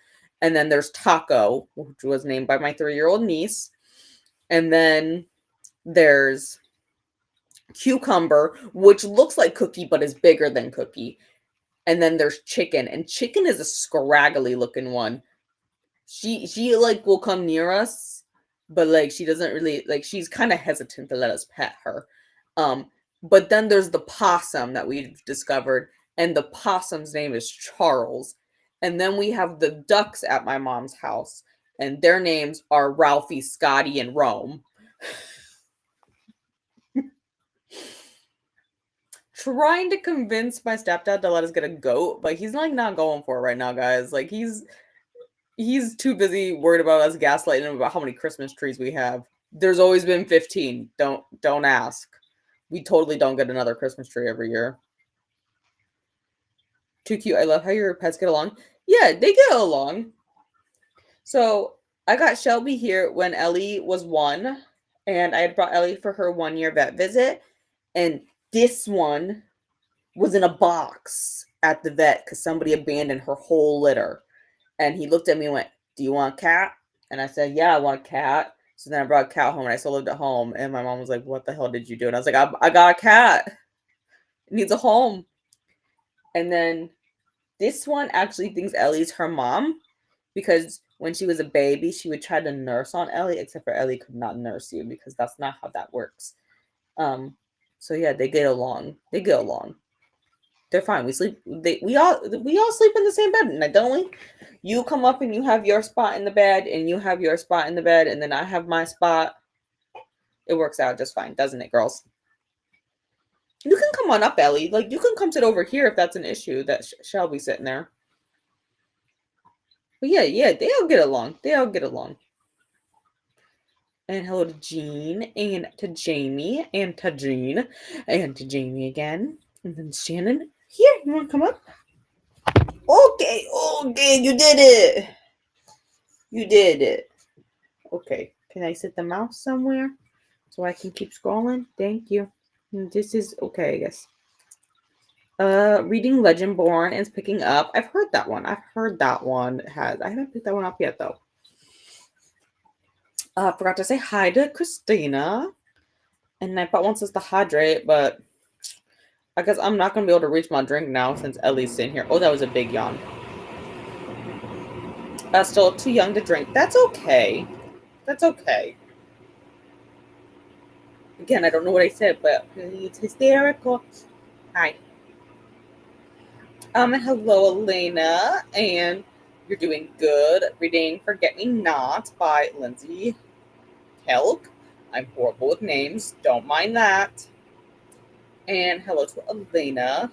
And then there's Taco, which was named by my 3-year-old niece. And then there's Cucumber, which looks like Cookie but is bigger than Cookie. And then there's Chicken. And Chicken is a scraggly looking one. She like will come near us, but like she doesn't really like, she's kind of hesitant to let us pet her. But then there's the possum that we've discovered, and the possum's name is Charles. And then we have the ducks at my mom's house, and their names are Ralphie, Scotty, and Rome. Trying to convince my stepdad to let us get a goat, but he's like not going for it right now, guys. Like he's too busy worried about us gaslighting him about how many Christmas trees we have. There's always been 15. Don't ask. We totally don't get another Christmas tree every year. Too cute. I love how your pets get along. Yeah, they get along. So I got Shelby here when Ellie was 1, and I had brought Ellie for her 1-year vet visit, and this one was in a box at the vet because somebody abandoned her whole litter. And he looked at me and went, "Do you want a cat?" And I said, "Yeah, I want a cat." So then I brought a cat home, and I still lived at home. And my mom was like, "What the hell did you do?" And I was like, I got a cat. It needs a home. And then this one actually thinks Ellie's her mom because when she was a baby, she would try to nurse on Ellie, except for Ellie could not nurse you because that's not how that works. So yeah, they get along. They get along. They're fine. We sleep. We all sleep in the same bed, don't we? You come up and you have your spot in the bed, and you have your spot in the bed, and then I have my spot. It works out just fine, doesn't it, girls? You can come on up, Ellie. Like, you can come sit over here if that's an issue that Shelby sitting there. But yeah, they all get along. They all get along. And hello to Jean, and to Jamie, and to Jean, and to Jamie again. And then Shannon. Here, you want to come up? Okay, you did it. You did it. Okay, can I set the mouse somewhere so I can keep scrolling? Thank you. This is okay, I guess. Reading Legendborn is picking up. I've heard that one. I haven't picked that one up yet, though. Forgot to say hi to Christina. And Nightbot wants us to hydrate, but I guess I'm not going to be able to reach my drink now since Ellie's sitting here. Oh, that was a big yawn. Still too young to drink. That's okay. That's okay. Again, I don't know what I said, but it's hysterical. Hi. Hello, Elena, and you're doing good. Reading Forget Me Not by Lindsay Kelk. I'm horrible with names. Don't mind that. And hello to Elena.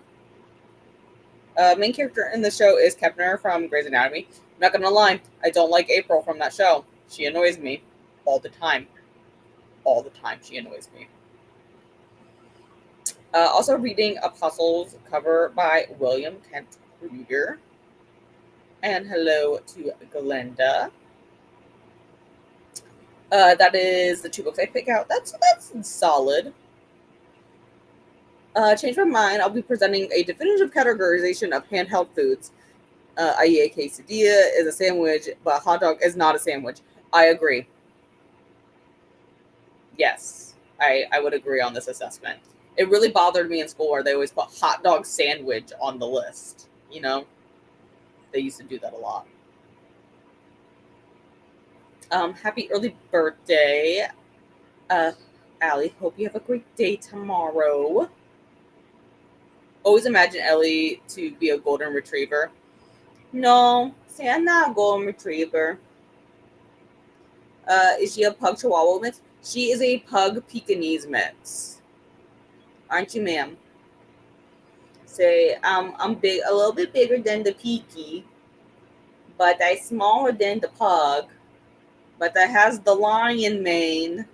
Main character in the show is Kepner from Grey's Anatomy. I'm not gonna lie, I don't like April from that show. She annoys me all the time. All the time, she annoys me. Also reading Apostles, cover by William Kent Kruger. And hello to Glenda. That is the 2 books I pick out. That's solid. Change my mind. I'll be presenting a definitive categorization of handheld foods. I.e. a quesadilla is a sandwich, but a hot dog is not a sandwich. I agree. Yes, I would agree on this assessment. It really bothered me in school where they always put hot dog sandwich on the list, you know? They used to do that a lot. Happy early birthday, Allie. Hope you have a great day tomorrow. Always imagine Ellie to be a golden retriever. No, see, I'm not a golden retriever. Is she a pug chihuahua mix? She is a pug Pekingese mix. Aren't you, ma'am? Say, I'm big, a little bit bigger than the Peaky, but I smaller than the pug. But I has the lion mane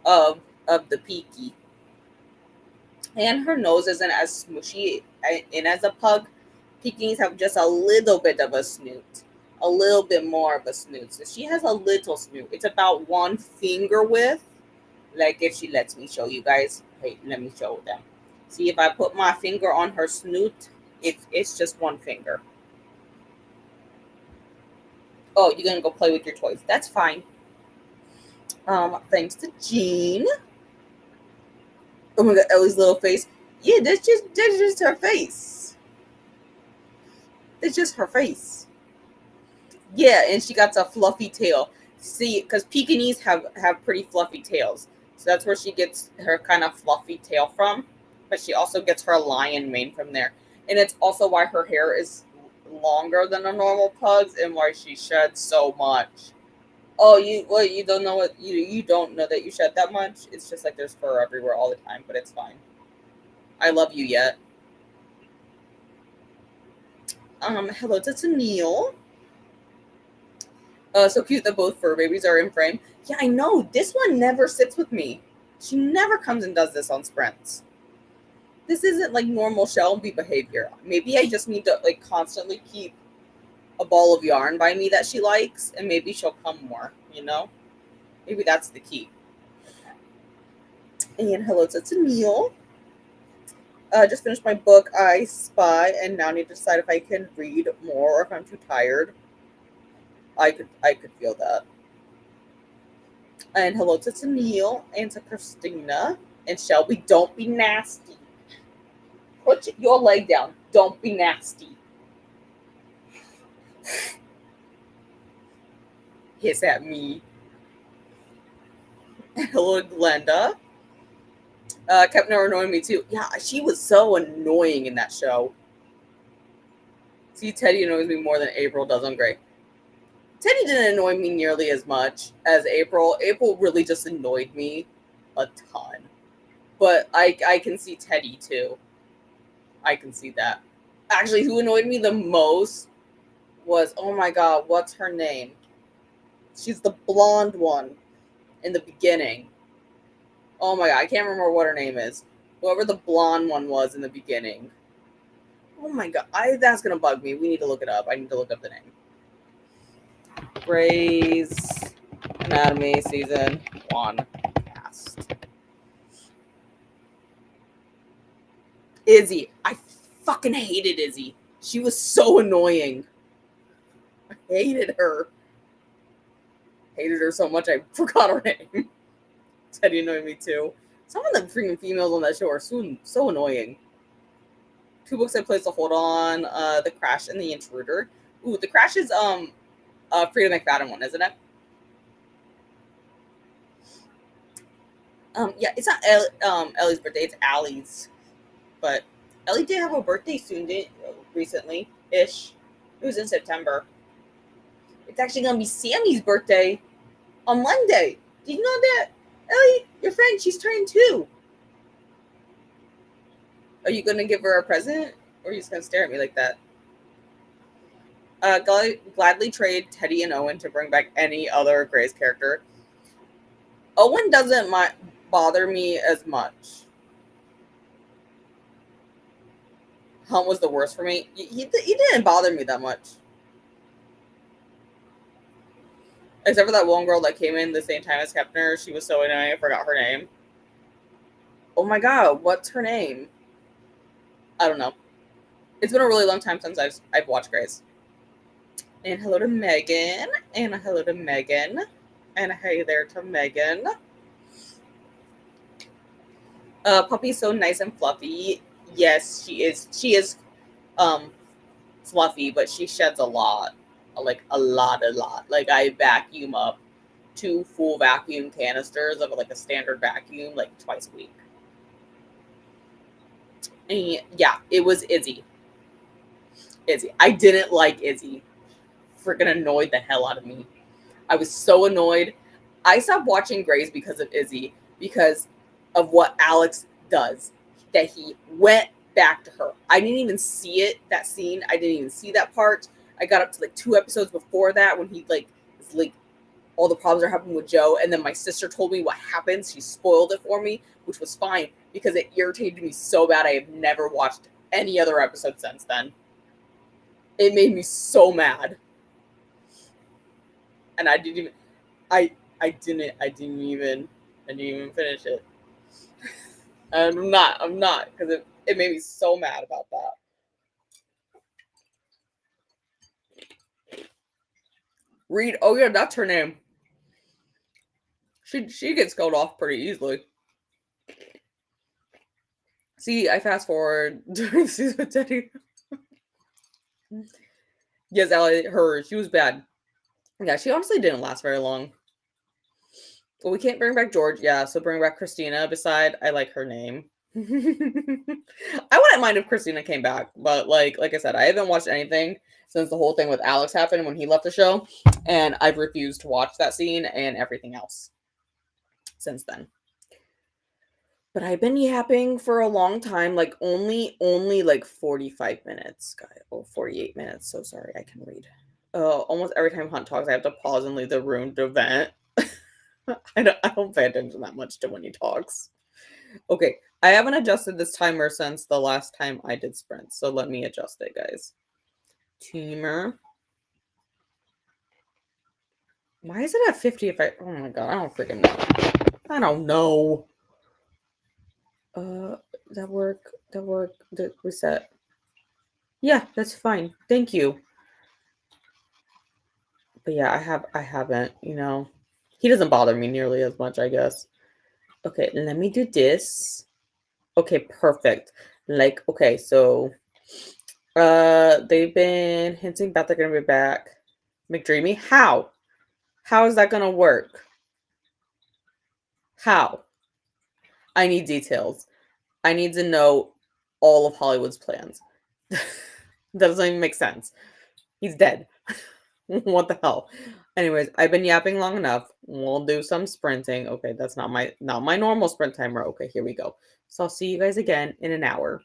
of the Peaky. And her nose isn't as smushy and as a pug. Pekingese have just a little bit of a snoot. A little bit more of a snoot. So she has a little snoot. It's about 1 finger width. Like if she lets me show you guys. Wait, let me show them. See, if I put my finger on her snoot, it's just 1 finger. Oh, you're gonna go play with your toys. That's fine. Thanks to Jean. Oh my god, Ellie's little face. Yeah, that's just her face. It's just her face. Yeah, and she got a fluffy tail. See, because Pekingese have pretty fluffy tails. So that's where she gets her kind of fluffy tail from. But she also gets her lion mane from there. And it's also why her hair is longer than a normal pug's and why she sheds so much. Oh, you don't know what you don't know that you shed that much? It's just like there's fur everywhere all the time, but it's fine. I love you yet. Hello to Neil. So cute that both fur babies are in frame. Yeah, I know. This one never sits with me. She never comes and does this on sprints. This isn't like normal Shelby behavior. Maybe I just need to like constantly keep a ball of yarn by me that she likes, and maybe she'll come more, you know? Maybe that's the key. And hello to Neil. Just finished my book, I Spy, and now need to decide if I can read more or if I'm too tired. I could feel that. And hello to Neil and to Christina and Shelby. Don't be nasty. Put your leg down. Don't be nasty. Hiss at me. Hello, Glenda. Kept never annoying me too. Yeah, she was so annoying in that show. See, Teddy annoys me more than April does on Grey. Teddy didn't annoy me nearly as much as April. April really just annoyed me a ton. But I can see Teddy too. I can see that. Actually, who annoyed me the most was, oh my god, what's her name? She's the blonde one in the beginning. Oh my god, I can't remember what her name is. Whoever the blonde one was in the beginning. Oh my god, that's gonna bug me. We need to look it up. I need to look up the name. Grey's Anatomy Season 1 cast. Izzy. I fucking hated Izzy. She was so annoying. I hated her. Hated her so much I forgot her name. Teddy annoyed me too. Some of the freaking females on that show are so annoying. 2 books I placed a hold on. The Crash and the Intruder. Ooh, The Crash is Frida McFadden one, isn't it? Yeah, it's not Ellie's birthday, it's Allie's. But Ellie did have a birthday soon, recently-ish. It was in September. It's actually gonna be Sammy's birthday on Monday. Did you know that? Ellie, your friend, she's turning 2. Are you gonna give her a present? Or are you just gonna stare at me like that? Gladly trade Teddy and Owen to bring back any other Grey's character. Owen doesn't bother me as much. Hunt was the worst for me. He didn't bother me that much. Except for that one girl that came in the same time as Kepner. She was so annoying, I forgot her name. Oh my god, what's her name? I don't know. It's been a really long time since I've watched Grey's. And hello to Megan. And hello to Megan. And hey there to Megan. Puppy's so nice and fluffy. Yes, she is. She is fluffy, but she sheds a lot. Like a lot. Like I vacuum up 2 full vacuum canisters of like a standard vacuum like twice a week. And yeah, it was Izzy. I didn't like Izzy. Freaking annoyed the hell out of me. I was so annoyed. I stopped watching Grace because of Izzy, because of what Alex does. That he went back to her. I didn't even see it, that scene. I didn't even see that part. I got up to like 2 episodes before that when he like is like all the problems are happening with Joe, and then my sister told me what happens. She spoiled it for me, which was fine because it irritated me so bad. I have never watched any other episode since then. It made me so mad. And I didn't even I didn't even finish it. I'm not because it made me so mad about that. Reed, oh yeah, that's her name. She gets killed off pretty easily. See, I fast forward during season 10. Yes, Allie, she was bad. Yeah, she honestly didn't last very long. Well, we can't bring back George, yeah, so bring back Christina. Beside, I like her name. I wouldn't mind if Christina came back, but like I said, I haven't watched anything since the whole thing with Alex happened when he left the show, and I've refused to watch that scene and everything else since then. But I've been yapping for a long time, like only like 45 minutes, guy. Oh, 48 minutes. So sorry, I can read. Almost every time Hunt talks, I have to pause and leave the room to vent. I don't pay attention that much to when he talks. Okay, I haven't adjusted this timer since the last time I did sprints, so let me adjust it, guys. Timer. Why is it at 50 if I... Oh my god, I don't freaking know. I don't know. That work? That reset. Yeah, that's fine. Thank you. But yeah, I haven't, He doesn't bother me nearly as much, I guess. Okay, let me do this. Okay, perfect. Like, okay, so they've been hinting that they're gonna be back. McDreamy, how? How is that gonna work? How? I need details. I need to know all of Hollywood's plans. That doesn't even make sense. He's dead. What the hell? Anyways, I've been yapping long enough. We'll do some sprinting. Okay, that's not my normal sprint timer. Okay, here we go. So I'll see you guys again in an hour.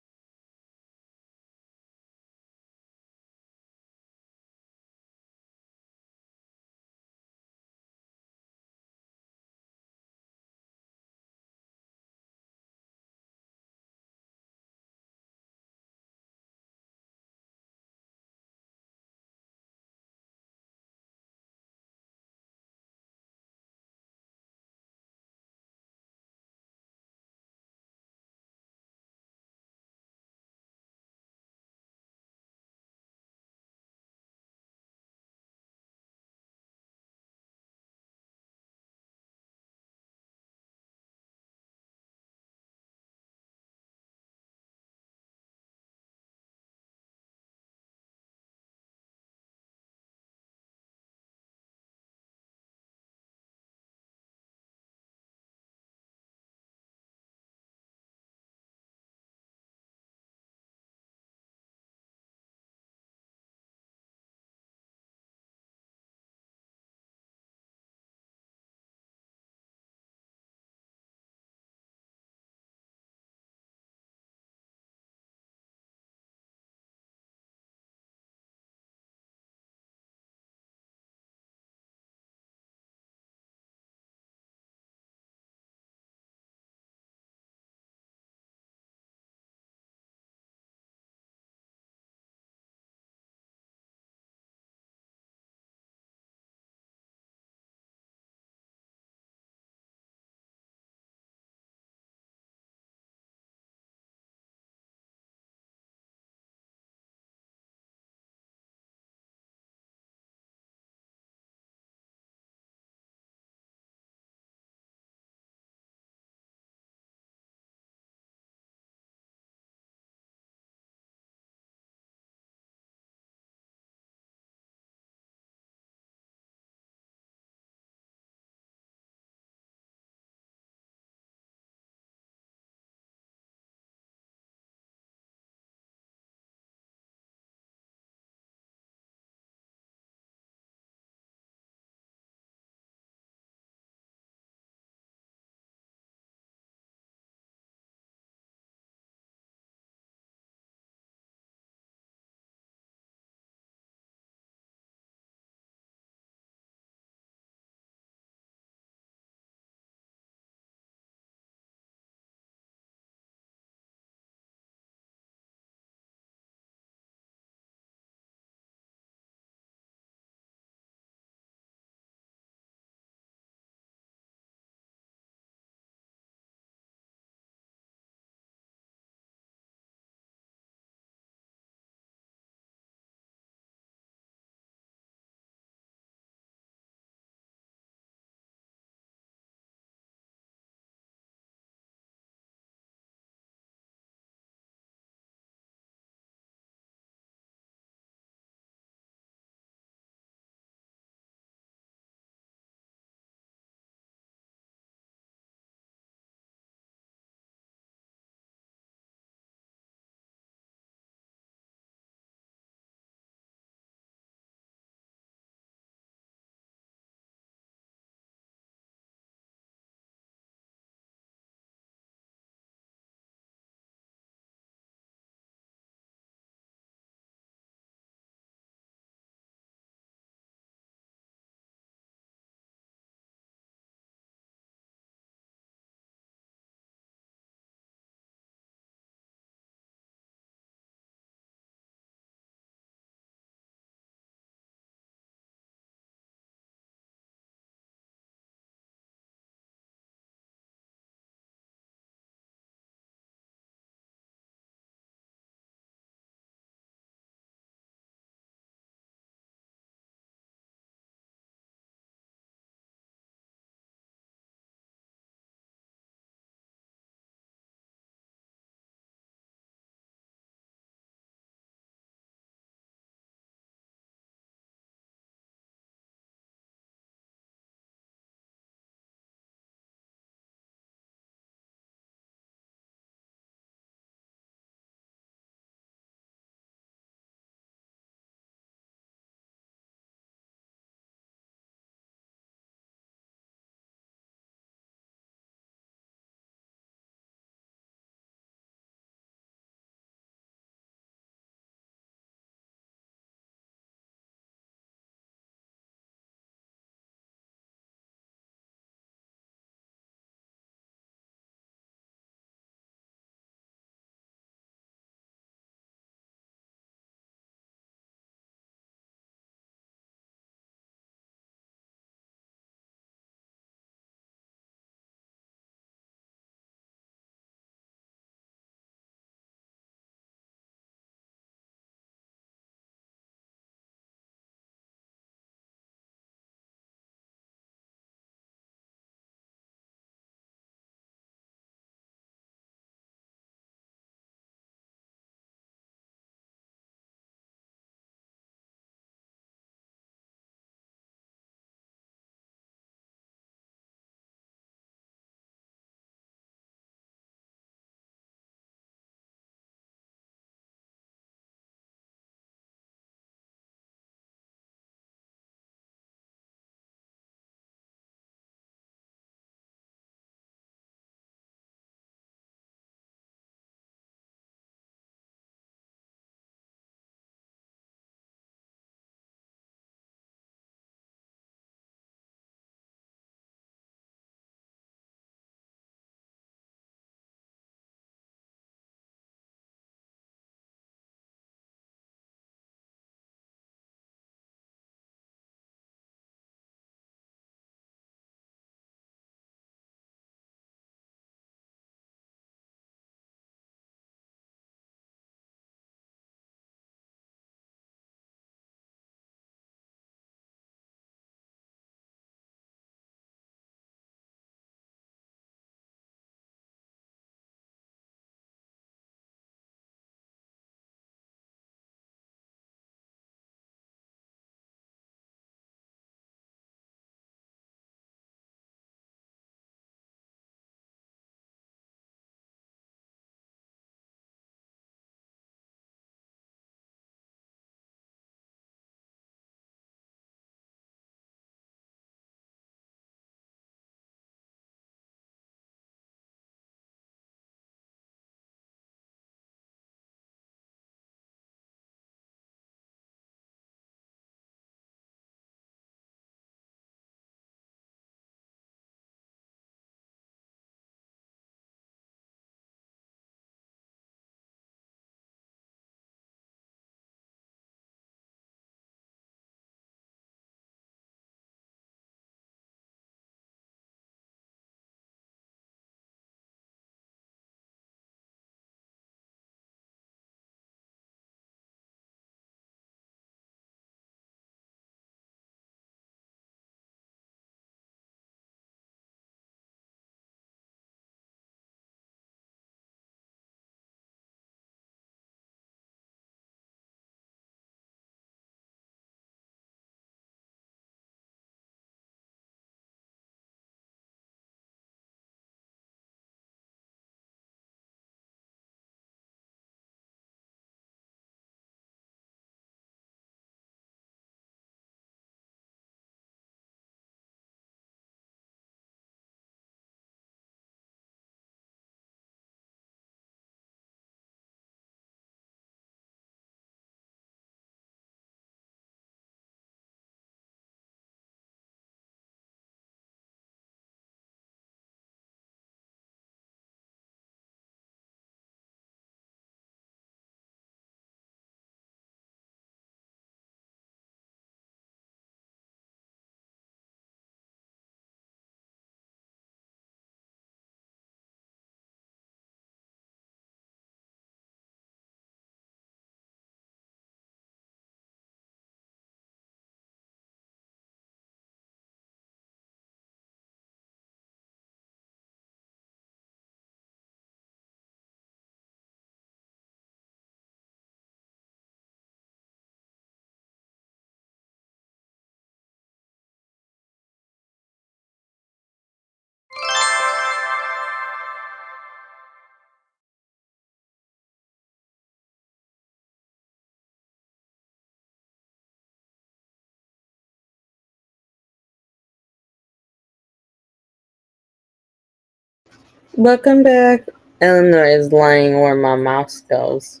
Welcome back. Eleanor is lying where my mouse goes.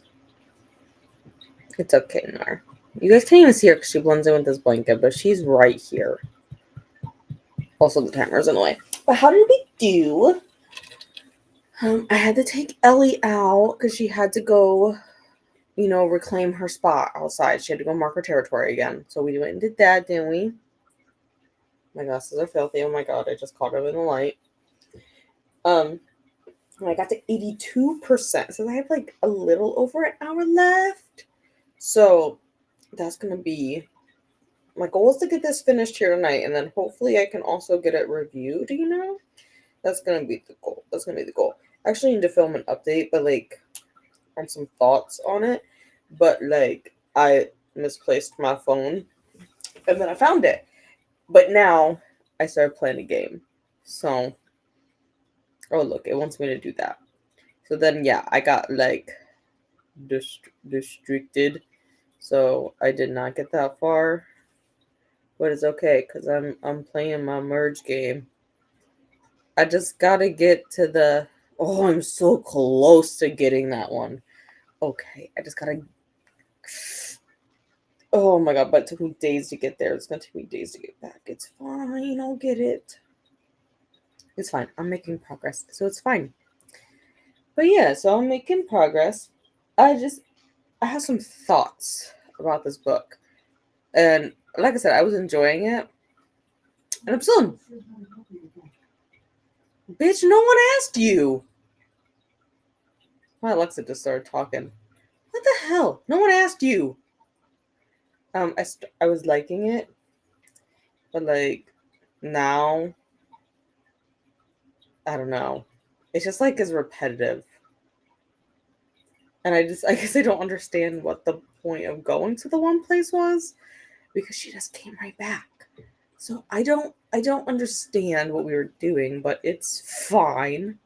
It's okay, Nor. You guys can't even see her because she blends in with this blanket, but she's right here. Also, the timer's in the way. But how did we do? I had to take Ellie out because she had to go, reclaim her spot outside. She had to go mark her territory again. So we went and did that, didn't we? My glasses are filthy. Oh my god, I just caught them in the light. I got to 82%. So I have like a little over an hour left. So that's going to be, my goal is to get this finished here tonight. And then hopefully I can also get it reviewed, That's going to be the goal. That's going to be the goal. I actually need to film an update, but on some thoughts on it. But I misplaced my phone and then I found it. But now I started playing a game. So, oh look, it wants me to do that. So then, yeah, I got restricted. So I did not get that far. But it's okay, because I'm playing my merge game. I just gotta get to the... Oh, I'm so close to getting that one. Okay, I just gotta... Oh my god, but it took me days to get there. It's gonna take me days to get back. It's fine, I'll get it. It's fine. I'm making progress, so it's fine. But yeah, so I'm making progress. I have some thoughts about this book. And like I said, I was enjoying it. And I'm still... Bitch, no one asked you! My Alexa just started talking. What the hell? No one asked you! I was liking it. But now... I don't know. It's just it's repetitive. And I guess I don't understand what the point of going to the one place was. Because she just came right back. So I don't understand what we were doing, but it's fine.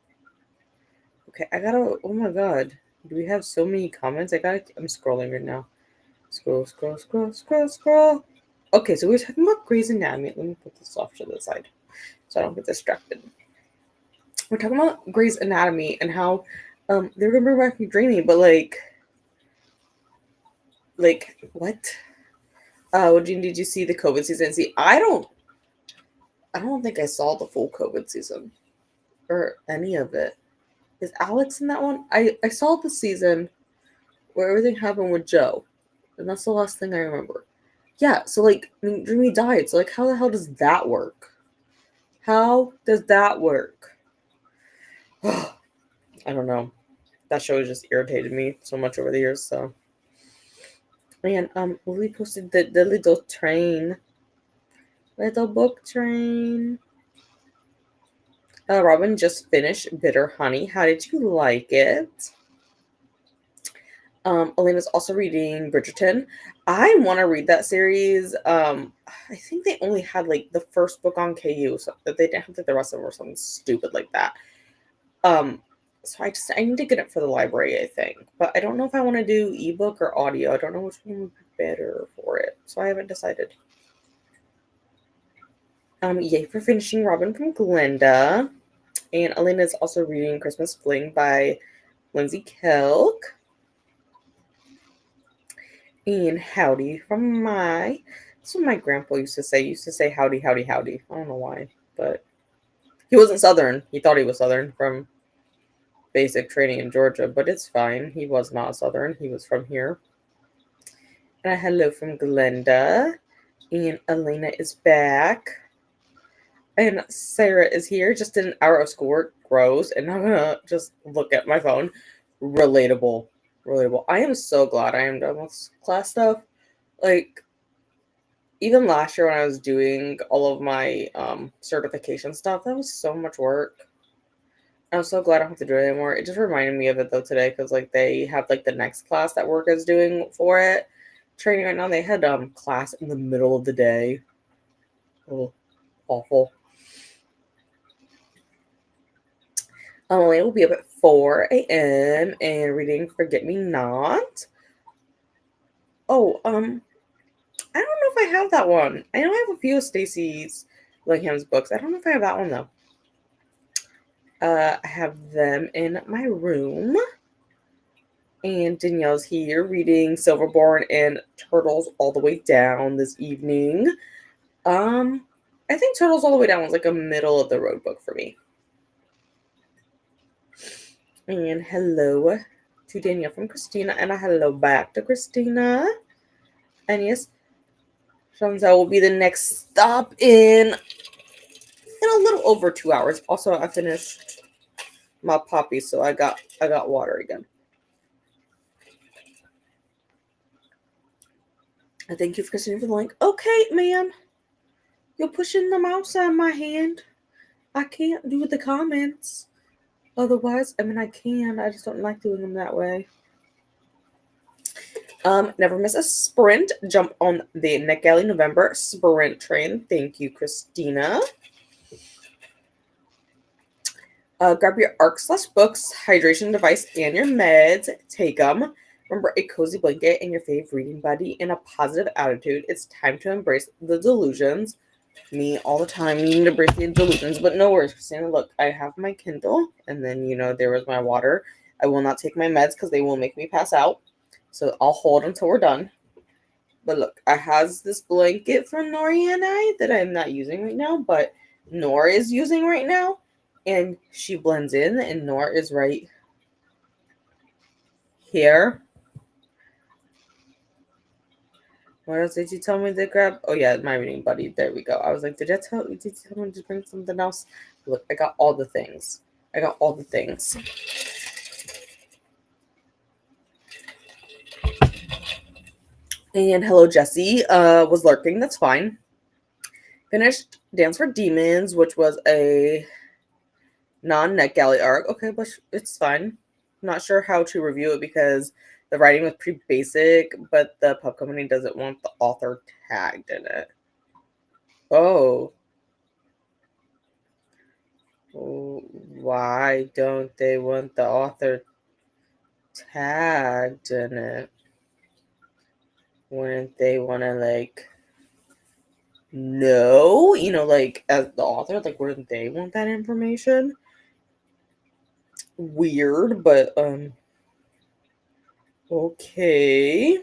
Okay, oh my god. Do we have so many comments? I'm scrolling right now. Scroll. Okay, so we were talking about Grey's Anatomy. Let me put this off to the side so I don't get distracted. We're talking about Grey's Anatomy and how they're gonna bring back Dreamy, but what? Did you see the COVID season? See, I don't think I saw the full COVID season or any of it. Is Alex in that one? I saw the season where everything happened with Joe, and that's the last thing I remember. Yeah, so Dreamy died. So how the hell does that work? How does that work? I don't know. That show has just irritated me so much over the years. So, and Lily posted the little book train. Robin just finished Bitter Honey. How did you like it? Elena's also reading Bridgerton. I want to read that series. I think they only had the first book on KU, so that they didn't have the rest of them or something stupid like that. So I need to get it for the library, I think. But I don't know if I want to do ebook or audio. I don't know which one would be better for it. So I haven't decided. Yay for finishing Robin from Glenda. And Elena is also reading Christmas Fling by Lindsay Kelk. And howdy from that's what my grandpa used to say. He used to say howdy, howdy, howdy. I don't know why, but he wasn't Southern. He thought he was Southern from basic training in Georgia, but it's fine. He was not Southern. He was from here. And a hello from Glenda. And Elena is back. And Sarah is here. Just did an hour of schoolwork. Gross. And I'm gonna just look at my phone. Relatable. I am so glad I am done with class stuff. Even last year when I was doing all of my certification stuff, that was so much work. I'm so glad I don't have to do it anymore. It just reminded me of it though today because they have the next class that work is doing for it. Training right now. They had class in the middle of the day. Oh, awful. Elena will be up at 4 a.m. and reading Forget Me Not. Oh, I don't know if I have that one. I know I have a few of Stacey Willingham's books. I don't know if I have that one though. I have them in my room. And Danielle's here reading Silverborn and Turtles All the Way Down this evening. I think Turtles All the Way Down was like a middle of the road book for me. And hello to Danielle from Christina, and a hello back to Christina. And yes, Chantal will be the next stop in a little over 2 hours. Also, I finished my poppy, so I got water again. I thank you, Christina, for the link. Okay, ma'am. You're pushing the mouse on my hand. I can't do the comments. Otherwise, I mean, I can. I just don't like doing them that way. Never miss a sprint. Jump on the NetGalley November sprint train. Thank you, Christina. Grab your ARC/books, hydration device, and your meds. Take them. Remember, a cozy blanket and your fave reading buddy and a positive attitude. It's time to embrace the delusions. Me all the time needing to embrace the delusions, but no worries, Christina. Look, I have my Kindle, and then, there was my water. I will not take my meds because they will make me pass out. So I'll hold until we're done. But look, I has this blanket for Nori and I that I'm not using right now, but Nora is using right now. And she blends in, and Nora is right here. What else did you tell me to grab? Oh yeah, my reading buddy. There we go. I was like, did you tell me to bring something else? Look, I got all the things. And hello, Jessie. Was lurking. That's fine. Finished Dance for Demons, which was a non-NetGalley arc. Okay, but it's fine. Not sure how to review it because the writing was pretty basic, but the pub company doesn't want the author tagged in it. Oh. Why don't they want the author tagged in it? Wouldn't they want to, know? As the author, wouldn't they want that information? Weird, but, okay.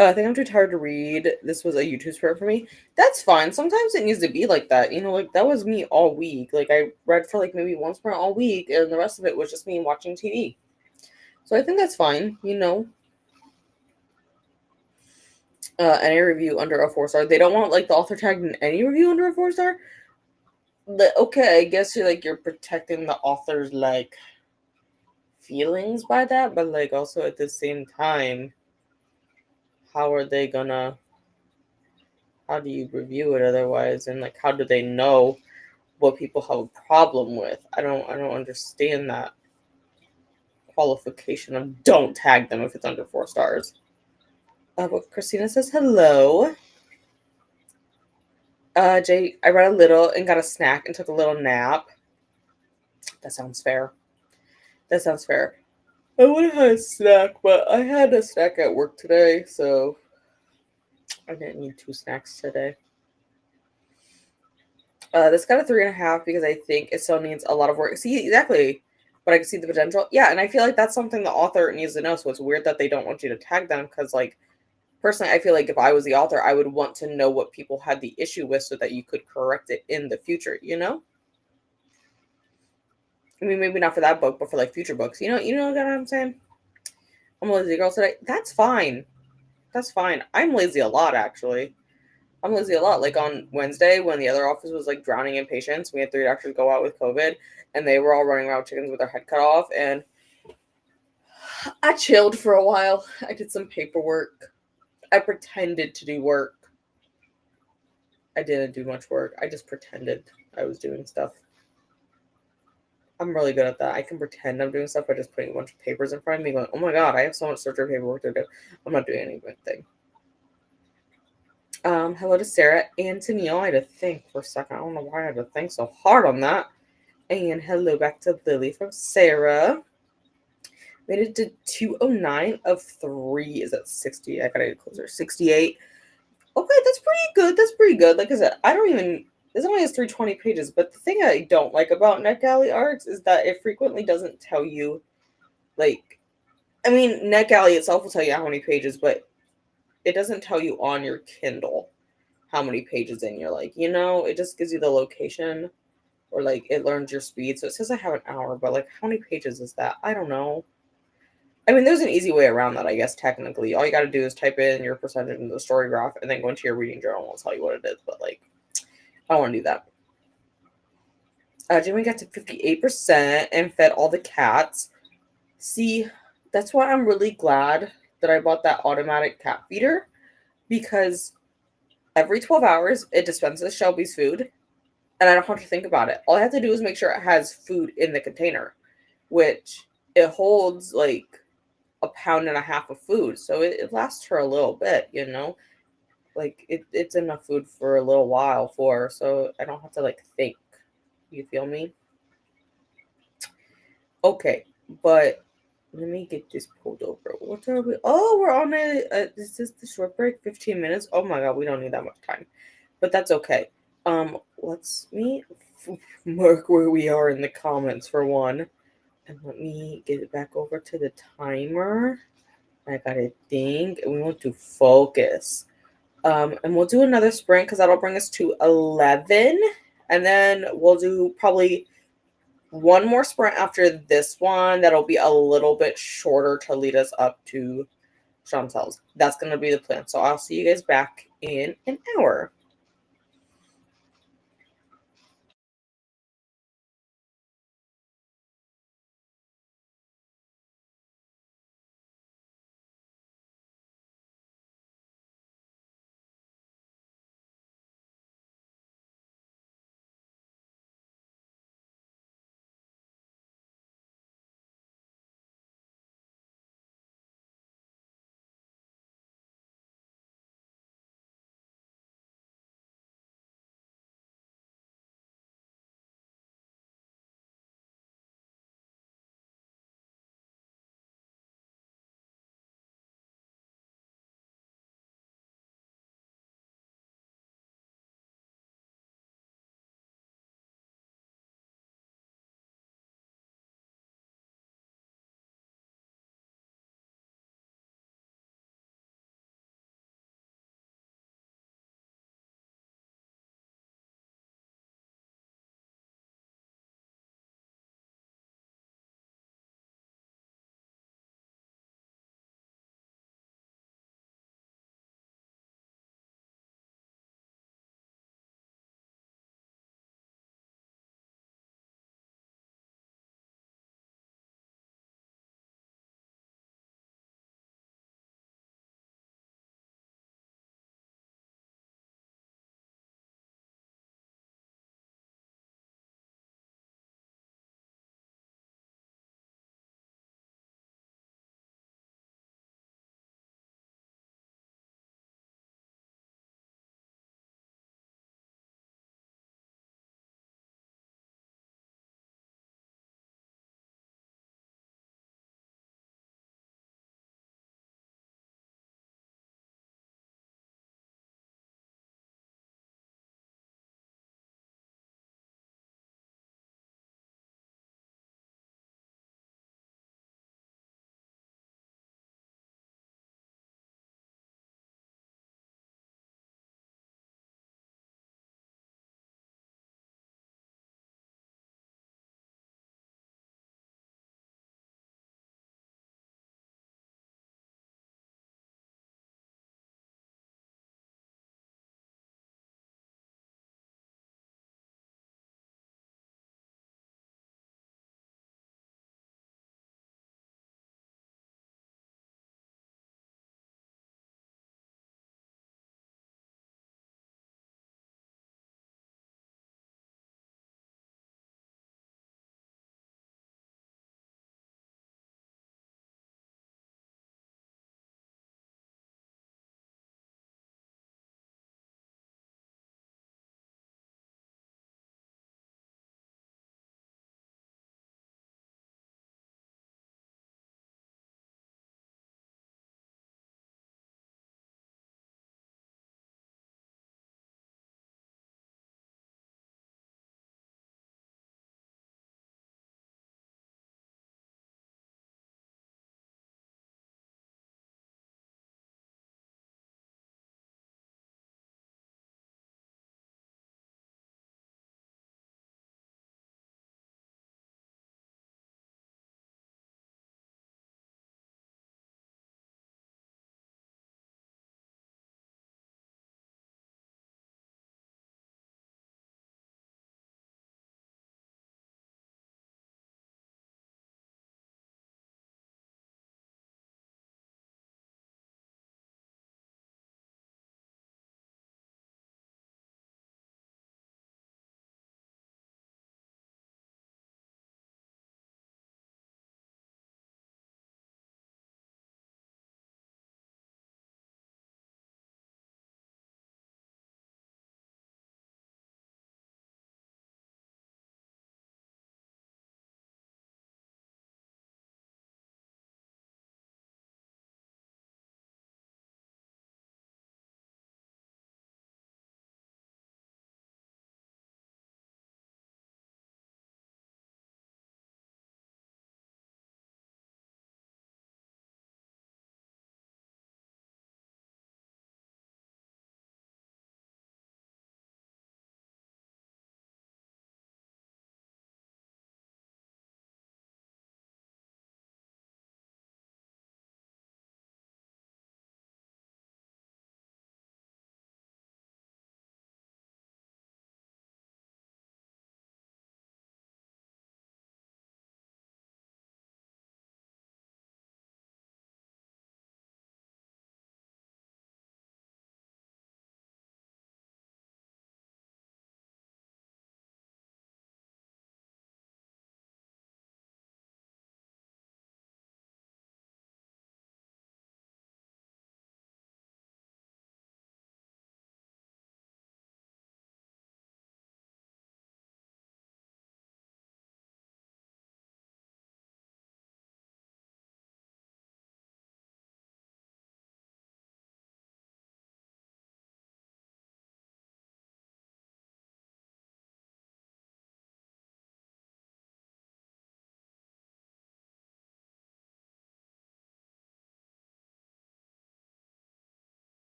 I think I'm too tired to read. This was a YouTube spread for me. That's fine. Sometimes it needs to be like that. That was me all week. I read for maybe one sprint all week, and the rest of it was just me watching TV. So I think that's fine. Any review under a 4-star. They don't want the author tagged in any review under a 4-star. But okay, I guess you're protecting the author's feelings by that, but also at the same time, how are they gonna? How do you review it otherwise? And how do they know what people have a problem with? I don't understand that qualification of don't tag them if it's under 4 stars. But Christina says hello. Jay, I read a little and got a snack and took a little nap. That sounds fair. I would have had a snack, but I had a snack at work today, so I didn't need 2 snacks today. This got a 3.5 because I think it still needs a lot of work. See, exactly. But I can see the potential. Yeah, and I feel like that's something the author needs to know. So it's weird that they don't want you to tag them because, personally, I feel like if I was the author, I would want to know what people had the issue with so that you could correct it in the future, I mean, maybe not for that book, but for future books. You know what I'm saying? I'm a lazy girl today. That's fine. I'm lazy a lot, actually. I'm lazy a lot. On Wednesday, when the other office was drowning in patients, we had 3 doctors go out with COVID, and they were all running around with chickens with their head cut off. And I chilled for a while. I did some paperwork. I pretended to do work. I didn't do much work. I just pretended I was doing stuff. I'm really good at that. I can pretend I'm doing stuff by just putting a bunch of papers in front of me going, oh my god, I have so much surgery paperwork to do. I'm not doing anything. Hello to Sarah and to Neil. I had to think for a second. I don't know why I had to think so hard on that. And hello back to Lily from Sarah. Made it to 209 of 3. Is that 60? I gotta get closer. 68. Okay, that's pretty good. Like I said, This only has 320 pages, but the thing I don't like about NetGalley arcs is that it frequently doesn't tell you, like, I mean, NetGalley itself will tell you how many pages, but it doesn't tell you on your Kindle how many pages in you're like, it just gives you the location, or like it learns your speed. So it says I have an hour, but like how many pages is that? I don't know. I mean, there's an easy way around that, I guess, technically. All you got to do is type in your percentage into the story graph and then go into your reading journal and it'll tell you what it is. But like, I don't want to do that. Jimmy got to 58% and fed all the cats. See, that's why I'm really glad that I bought that automatic cat feeder, because every 12 hours it dispenses Shelby's food and I don't have to think about it. All I have to do is make sure it has food in the container, which it holds like a pound and a half of food. So it lasts her a little bit, like it's enough food for a little while for her, so I don't have to like think. You feel me? Okay, but let me get this pulled over. What are we? Oh, we're on is this the short break? 15 minutes? Oh my god, we don't need that much time. But that's okay. Let's mark where we are in the comments for one. And let me get it back over to the timer. I gotta think. And we want to focus. And we'll do another sprint because that'll bring us to 11. And then we'll do probably one more sprint after this one that'll be a little bit shorter to lead us up to Chantel's. That's going to be the plan. So I'll see you guys back in an hour.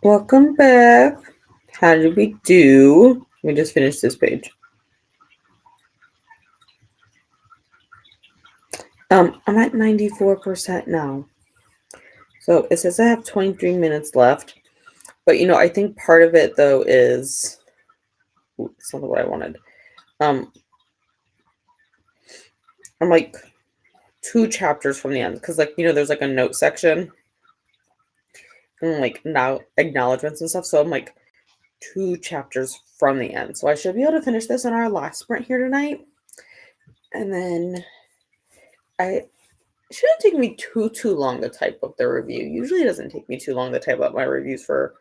Welcome back. How did we do? We just finished this page. I'm at 94% now. So it says I have 23 minutes left. But I think part of it though is that's not what I wanted. I'm like 2 chapters from the end because there's like a note section and like now acknowledgments and stuff. So I'm like 2 chapters from the end. So I should be able to finish this in our last sprint here tonight. And then it shouldn't take me too long to type up the review. Usually it doesn't take me too long to type up my reviews for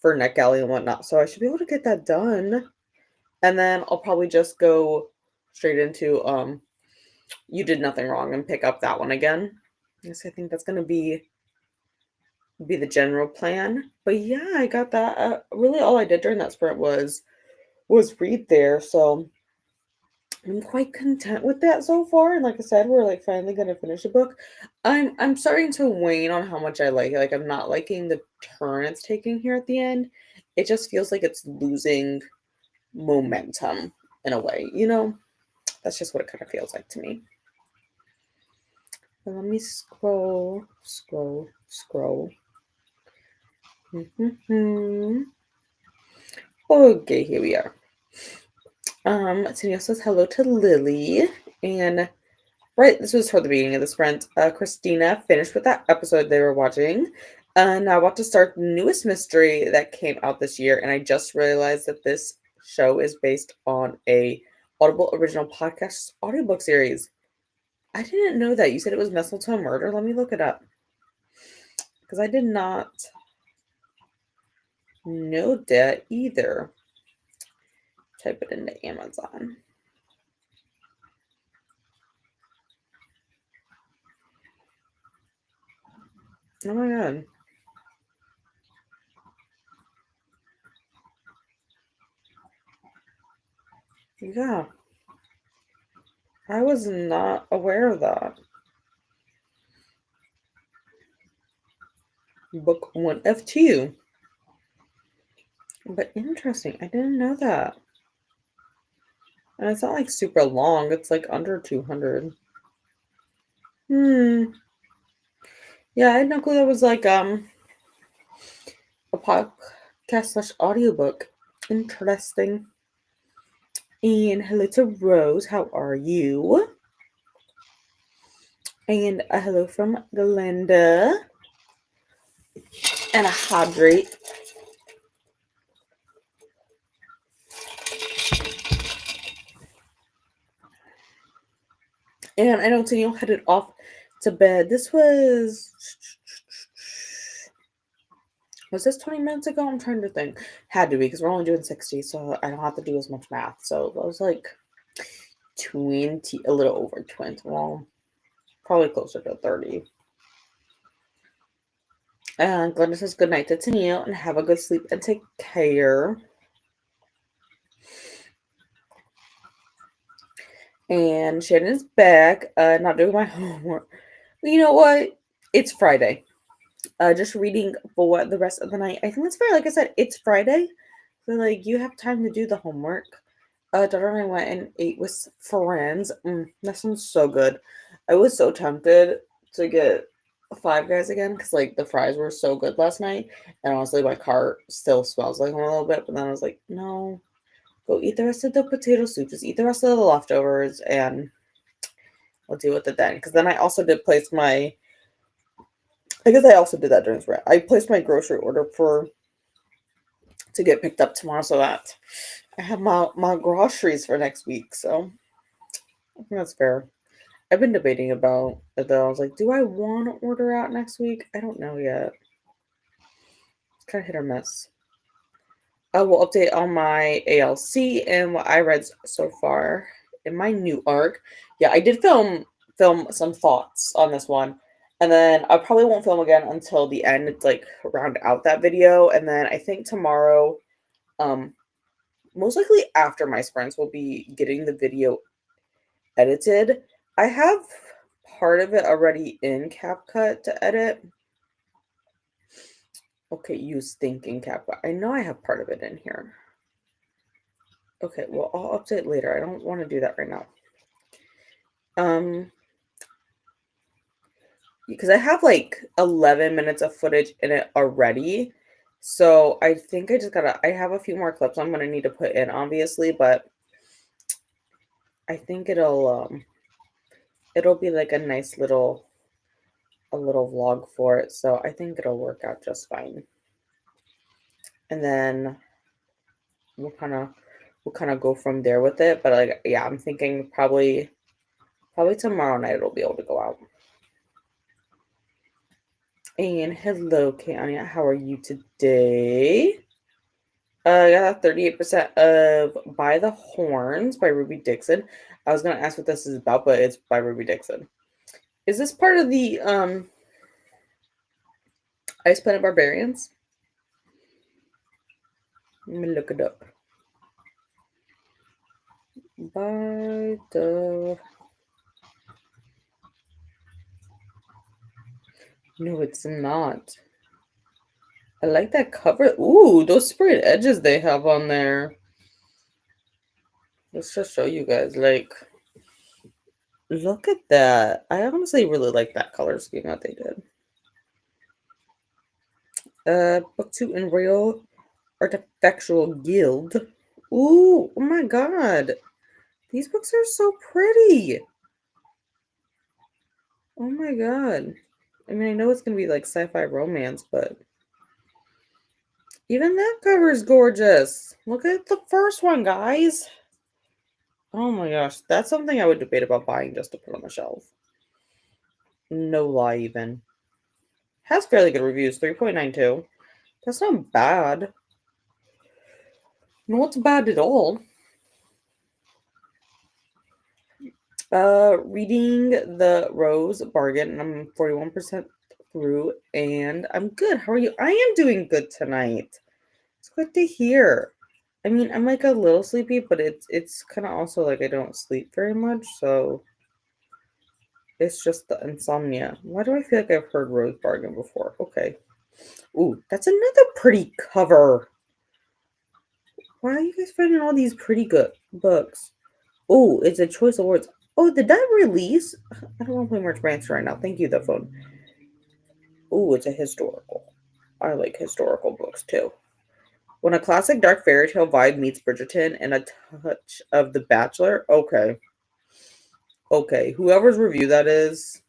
NetGalley and whatnot. So I should be able to get that done. And then I'll probably just go straight into You Did Nothing Wrong and pick up that one again. Yes, I think that's gonna be the general plan. But yeah, I got that. Really all I did during that sprint was read there. So I'm quite content with that so far. And like I said, we're like finally gonna finish the book. I'm starting to wane on how much I like it. Like I'm not liking the turn it's taking here at the end. It just feels like it's losing momentum in a way, That's just what it kind of feels like to me. But let me scroll. Okay, here we are. Tania says hello to Lily, and right, this was for the beginning of the sprint. Christina finished with that episode they were watching, and now about to start the newest mystery that came out this year. And I just realized that this show is based on a Audible original podcast audiobook series. I didn't know that. You said it was Mistletoe Murder. Let me look it up because I did not know that either. Type it into Amazon. Oh my god. Yeah. I was not aware of that. Book 1 of 2. But interesting. I didn't know that. And it's not like super long. It's like under 200. Yeah, I had no clue that was like a podcast / audiobook. Interesting. And hello to Rose. How are you? And a hello from Glenda. And a hydrate. And I know Daniel headed off to bed. This was this 20 minutes ago? I'm trying to think. Had to be because we're only doing 60, so I don't have to do as much math. So it was like 20, a little over 20. Well, probably closer to 30. And Glenda says good night to Tennille and have a good sleep and take care. And Shannon's back, not doing my homework. You know what? It's Friday. Just reading for the rest of the night. I think that's fair. Like I said, it's Friday. So, like, you have time to do the homework. Daughter and I went and ate with friends. That sounds so good. I was so tempted to get Five Guys again because, like, the fries were so good last night. And honestly, my car still smells like them a little bit. But then I was like, no, go eat the rest of the potato soup. Just eat the rest of the leftovers and I'll deal with it then. Because then I also did place my... I guess I also did that during sprint. I placed my grocery order to get picked up tomorrow so that I have my groceries for next week. So I think that's fair. I've been debating about it though. I was like, do I want to order out next week? I don't know yet. It's kind of hit or miss. I will update on my ALC and what I read so far in my new arc. Yeah, I did film some thoughts on this one. And then I probably won't film again until the end. It's like round out that video. And then I think tomorrow, most likely after my sprints, we'll be getting the video edited. I have part of it already in CapCut to edit. Okay, you stinking cat. I know I have part of it in here. Okay, well, I'll update later. I don't want to do that right now. Because I have like 11 minutes of footage in it already. So I think I have a few more clips I'm gonna need to put in, obviously, but I think it'll be like a nice little vlog for it. So I think it'll work out just fine. And then we'll kind of go from there with it. But like, yeah, I'm thinking probably tomorrow night it'll be able to go out. And hello, Kanya, how are you today? I got 38% of By the Horns by Ruby Dixon. I was gonna ask what this is about, but it's by Ruby Dixon. Is this part of the Ice Planet Barbarians? Let me look it up. By the... No, it's not. I like that cover. Ooh, those sprayed edges they have on there. Let's just show you guys. Like, look at that. I honestly really like that color scheme that they did. Booktube and Real Artifactual Guild. Ooh, oh my god. These books are so pretty. Oh my god. I mean, I know it's going to be like sci-fi romance, but even that cover is gorgeous. Look at the first one, guys. Oh my gosh. That's something I would debate about buying just to put on the shelf. No lie, even. Has fairly good reviews, 3.92. That's not bad. No, it's bad at all. Reading the Rose Bargain, and I'm 41% through, and I'm good. How are you? I am doing good tonight. It's good to hear. I mean, I'm like a little sleepy, but it's kind of also like I don't sleep very much, so it's just the insomnia. Why do I feel like I've heard Rose Bargain before? Okay. Ooh, that's another pretty cover. Why are you guys finding all these pretty good books? Oh, it's a Choice Awards. Oh, did that release? I don't want to play March Branch right now. Thank you, the phone. Oh, it's a historical. I like historical books too. When a classic dark fairy tale vibe meets Bridgerton and a touch of The Bachelor. Okay. Okay. Whoever's review that is,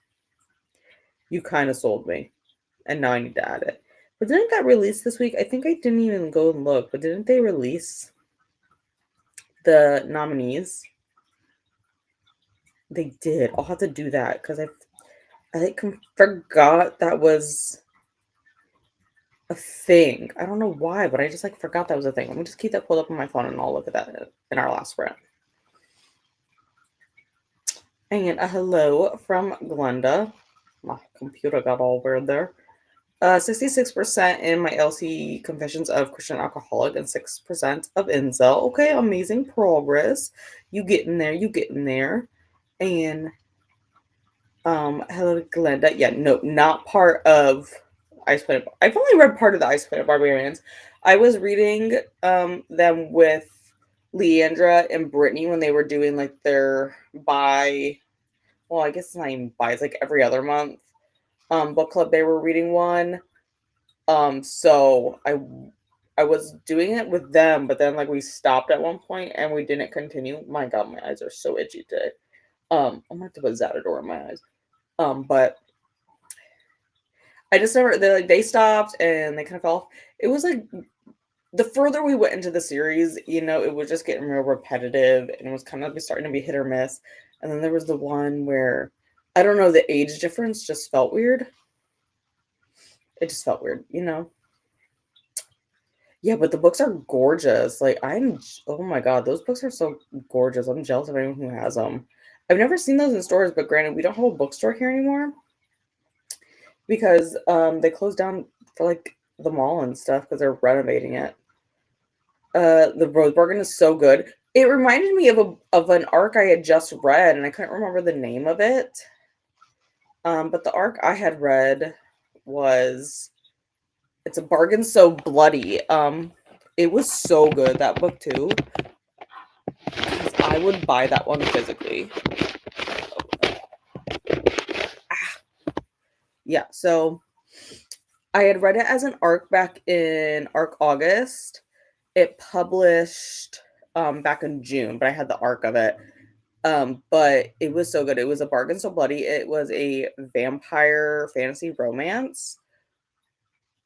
you kind of sold me. And now I need to add it. But didn't that release this week? I think I didn't even go and look, but didn't they release the nominees? They did. I'll have to do that because I like forgot that was a thing. I don't know why, but I just like forgot that was a thing. Let me just keep that pulled up on my phone and I'll look at that in our last sprint. And a hello from Glenda. My computer got all weird there. 66% in my LC Confessions of Christian Alcoholic and 6% of Incel. Okay, amazing progress. You getting there, you getting there. And hello Glenda. Yeah, no, not part of Ice Planet. I've only read part of the Ice Planet Barbarians. I was reading them with Leandra and Brittany when they were doing like their well, I guess it's not even it's like every other month book club. They were reading one. So I was doing it with them, but then like we stopped at one point and we didn't continue. My god, my eyes are so itchy today. I'm gonna have to put Zadador in my eyes. But I just never they stopped and they kind of fell off. It was like the further we went into the series, it was just getting real repetitive and it was kind of starting to be hit or miss. And then there was the one where I don't know, the age difference just felt weird. It just felt weird, Yeah, but the books are gorgeous. Like oh my god, those books are so gorgeous. I'm jealous of anyone who has them. I've never seen those in stores, but granted, we don't have a bookstore here anymore because they closed down for like the mall and stuff because they're renovating it. The Rose Bargain is so good. It reminded me of an arc I had just read, and I couldn't remember the name of it. But the arc I had read was It's a bargain so bloody. It was so good, that book too. I would buy that one physically. Yeah, so I had read it as an ARC back in ARC August. It published back in June, but I had the ARC of it. But it was so good. It was a bargain so bloody. It was a vampire fantasy romance.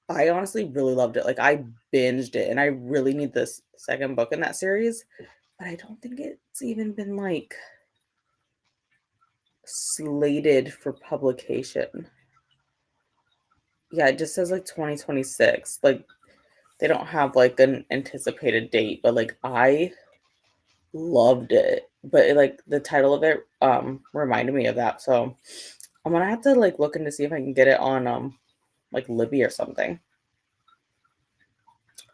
I honestly really loved it. Like, I binged it, and I really need this second book in that series, but I don't think it's even been like slated for publication. Yeah, it just says like 2026. Like, they don't have like an anticipated date, but like I loved it. But it, like, the title of it reminded me of that. So I'm gonna have to like look into see if I can get it on like Libby or something.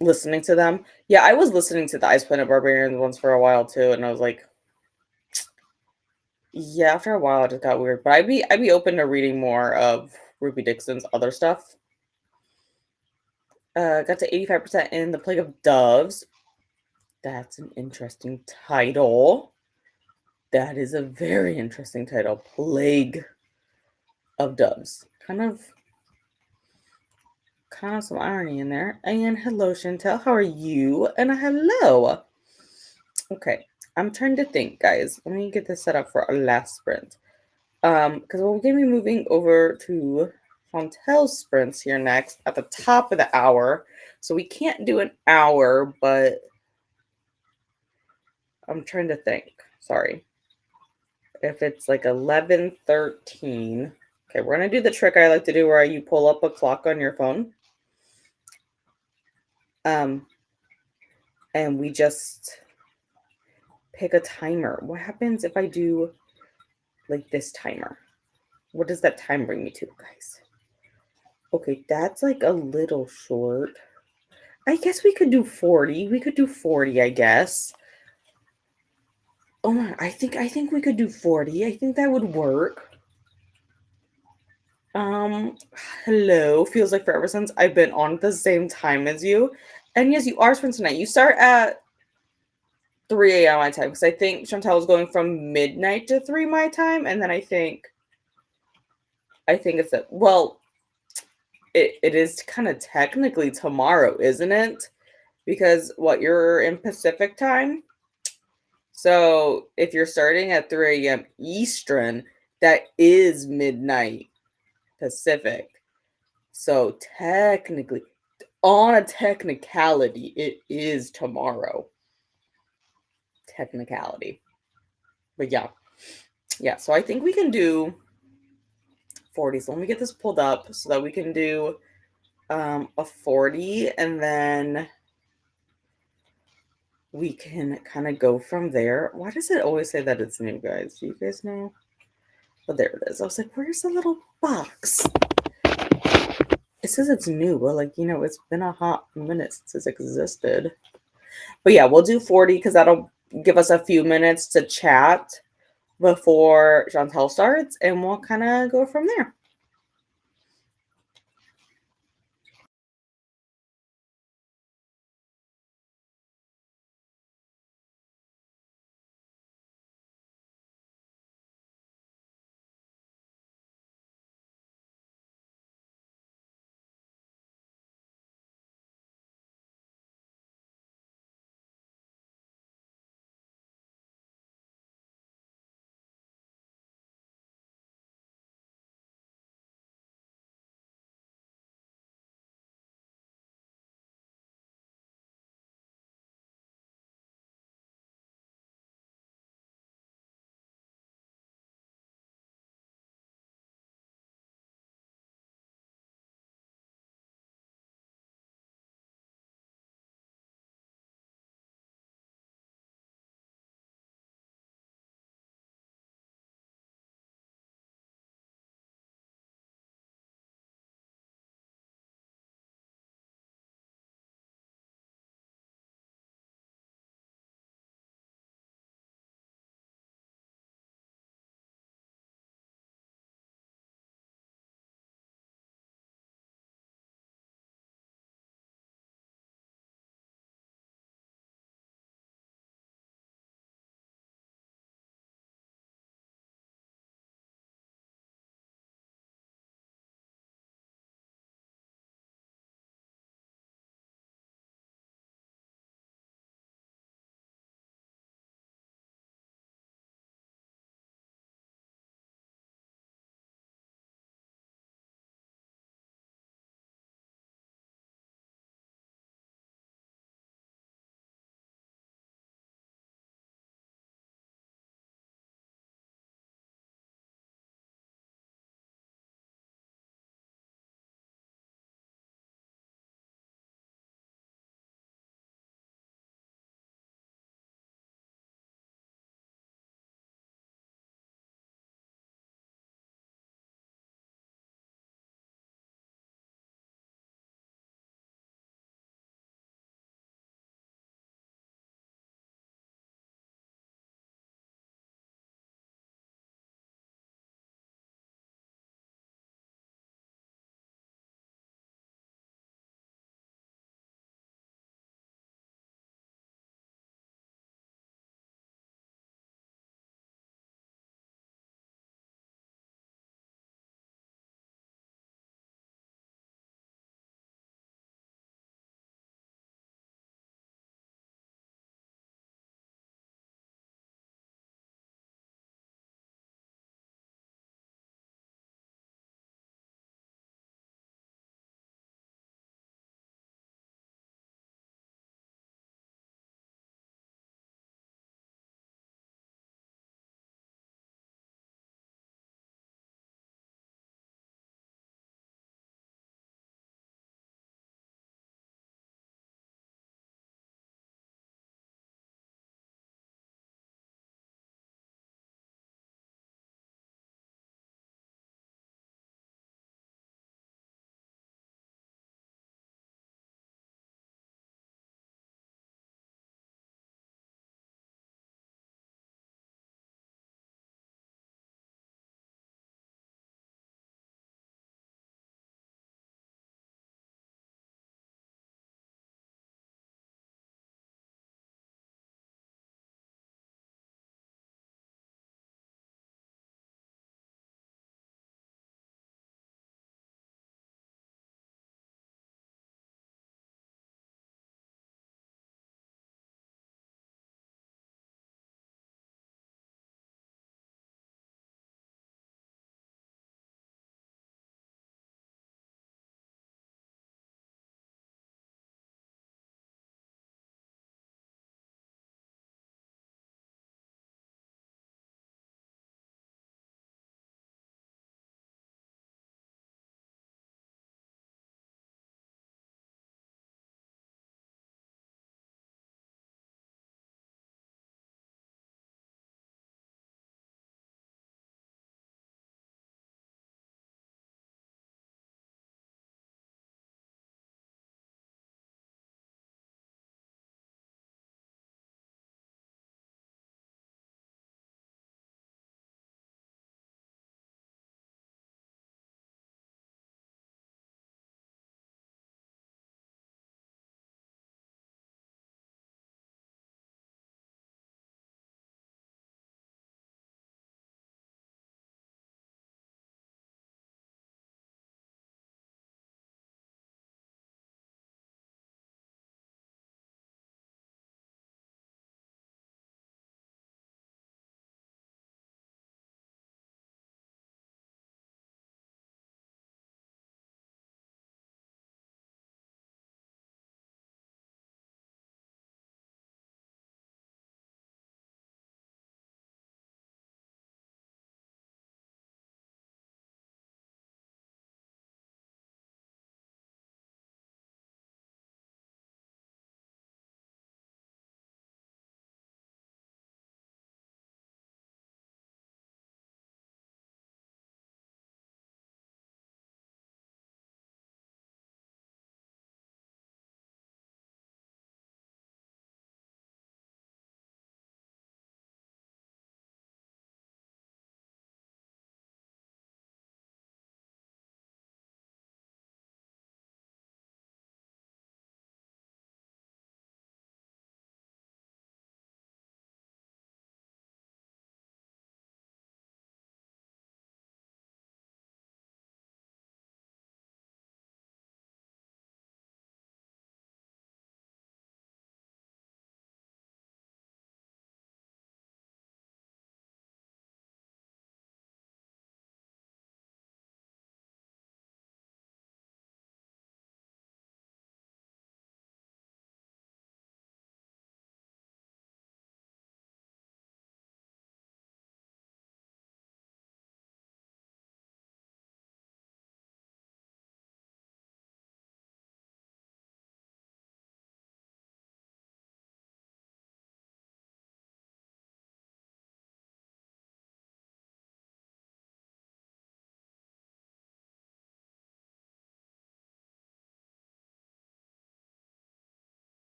Listening to them. Yeah, I was listening to the Ice Planet Barbarians ones for a while too, and I was like, yeah, after a while it just got weird. But I'd be open to reading more of Ruby Dixon's other stuff. Got to 85% in The Plague of Doves. That's an interesting title. That is a very interesting title. Plague of Doves. Kind of some irony in there. And hello, Chantel. How are you? And a hello. Okay. I'm trying to think, guys. Let me get this set up for our last sprint. Because we're gonna be moving over to Chantel's sprints here next at the top of the hour. So we can't do an hour, but I'm trying to think. Sorry. If it's like 11:13. Okay, we're gonna do the trick I like to do where you pull up a clock on your phone. And we just pick a timer. What happens if I do like this timer? What does that time bring me to, guys? Okay, that's like a little short. I guess we could do 40. We could do 40, I guess. Oh my, I think we could do 40. I think that would work. Hello. Feels like forever since I've been on at the same time as you. And yes, you are sprinting tonight. You start at 3 a.m. my time, because I think Chantel was going from midnight to 3 my time, and then I think it's well, it is kind of technically tomorrow, isn't it? Because what, you're in Pacific time? So if you're starting at 3 a.m. Eastern, that is midnight Pacific. So technically, on a technicality, it is tomorrow. Technicality. But yeah. Yeah, so I think we can do 40. So let me get this pulled up so that we can do a 40, and then we can kind of go from there. Why does it always say that it's new, guys? Do you guys know? But there it is. I was like, where's the little box? It says it's new, but like, it's been a hot minute since it's existed. But yeah, we'll do 40 because that'll give us a few minutes to chat before Chantel starts, and we'll kind of go from there.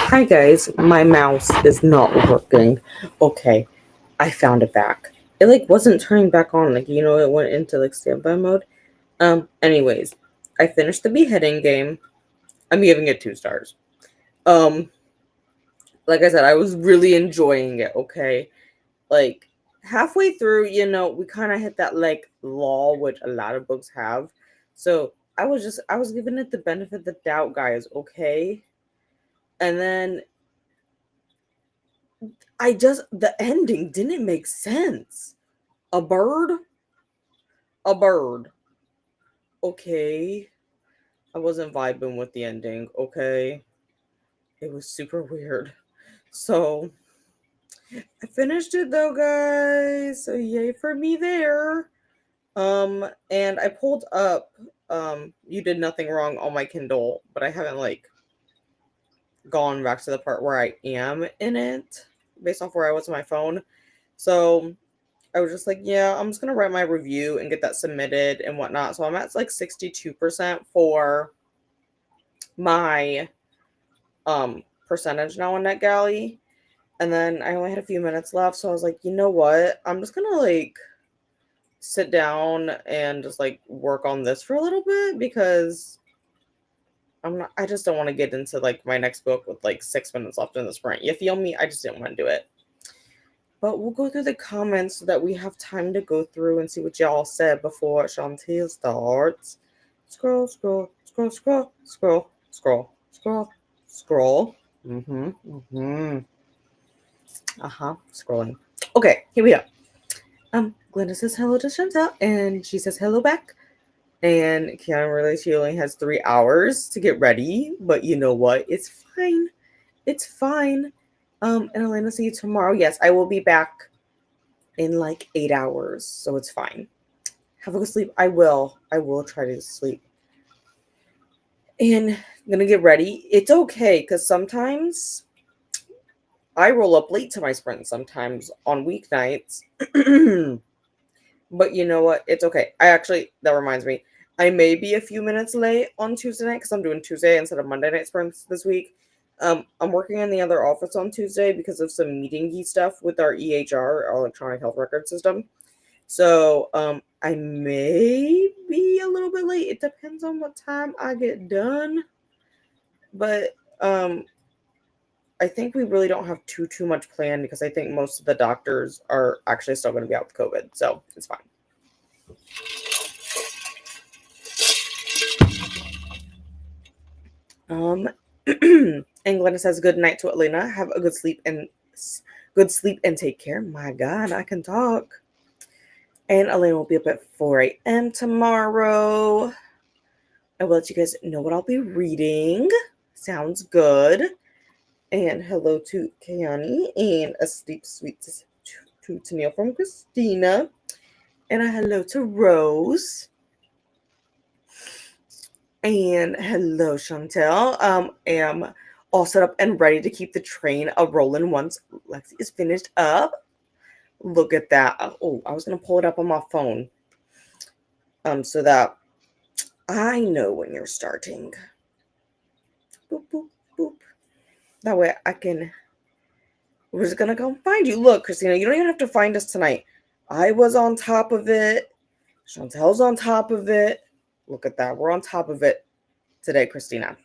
Hi guys, my mouse is not working. Okay, I found it back. It wasn't turning back on, it went into standby mode. Anyways, I finished the beheading game. I'm giving it 2 stars. Like I said, I was really enjoying it, okay? Halfway through, we kind of hit that lull, which a lot of books have. So I was giving it the benefit of the doubt, guys, okay? And then the ending didn't make sense. A bird? A bird. Okay. I wasn't vibing with the ending, okay? It was super weird. So I finished it though, guys. So yay for me there. And I pulled up You Did Nothing Wrong on my Kindle, but I haven't gone back to the part where I am in it based off where I was on my phone. So I was just yeah, I'm just gonna write my review and get that submitted and whatnot. So I'm at 62% for my percentage now on NetGalley. And then I only had a few minutes left, so I was you know what? I'm just gonna sit down and just work on this for a little bit because I just don't want to get into my next book with 6 minutes left in the sprint. You feel me? I just didn't want to do it. But we'll go through the comments so that we have time to go through and see what y'all said before Chantel starts. Scroll, scroll, scroll, scroll, scroll, scroll, scroll, scroll. Scrolling. Okay, here we go. Glenda says hello to Chantel, and she says hello back. And Kiana realized she only has 3 hours to get ready, but you know what? It's fine. It's fine. And Elena, see you tomorrow. Yes, I will be back in 8 hours, so it's fine. Have a good sleep. I will try to sleep. And I'm gonna get ready. It's okay, because sometimes I roll up late to my sprint sometimes on weeknights. But you know what? It's okay. That reminds me, I may be a few minutes late on Tuesday night because I'm doing Tuesday instead of Monday night sprints this week. I'm working in the other office on Tuesday because of some meetingy stuff with our EHR, our electronic health record system. So I may be a little bit late. It depends on what time I get done. But I think we really don't have too much planned because I think most of the doctors are actually still going to be out with COVID. So it's fine. And Glenna says good night to Elena. Have a good sleep and take care. My God, I can talk. And Elena will be up at 4 a.m. tomorrow. I will let you guys know what I'll be reading. Sounds good. And hello to Kayani and a sleep sweet to Neil from Christina. And a hello to Rose. And hello, Chantel. Am all set up and ready to keep the train a-rolling once Lexi is finished up. Look at that. Oh, I was going to pull it up on my phone. So that I know when you're starting. Boop, boop, boop. That way we're just going to go find you. Look, Christina, you don't even have to find us tonight. I was on top of it. Chantel's on top of it. Look at that. We're on top of it today, Christina.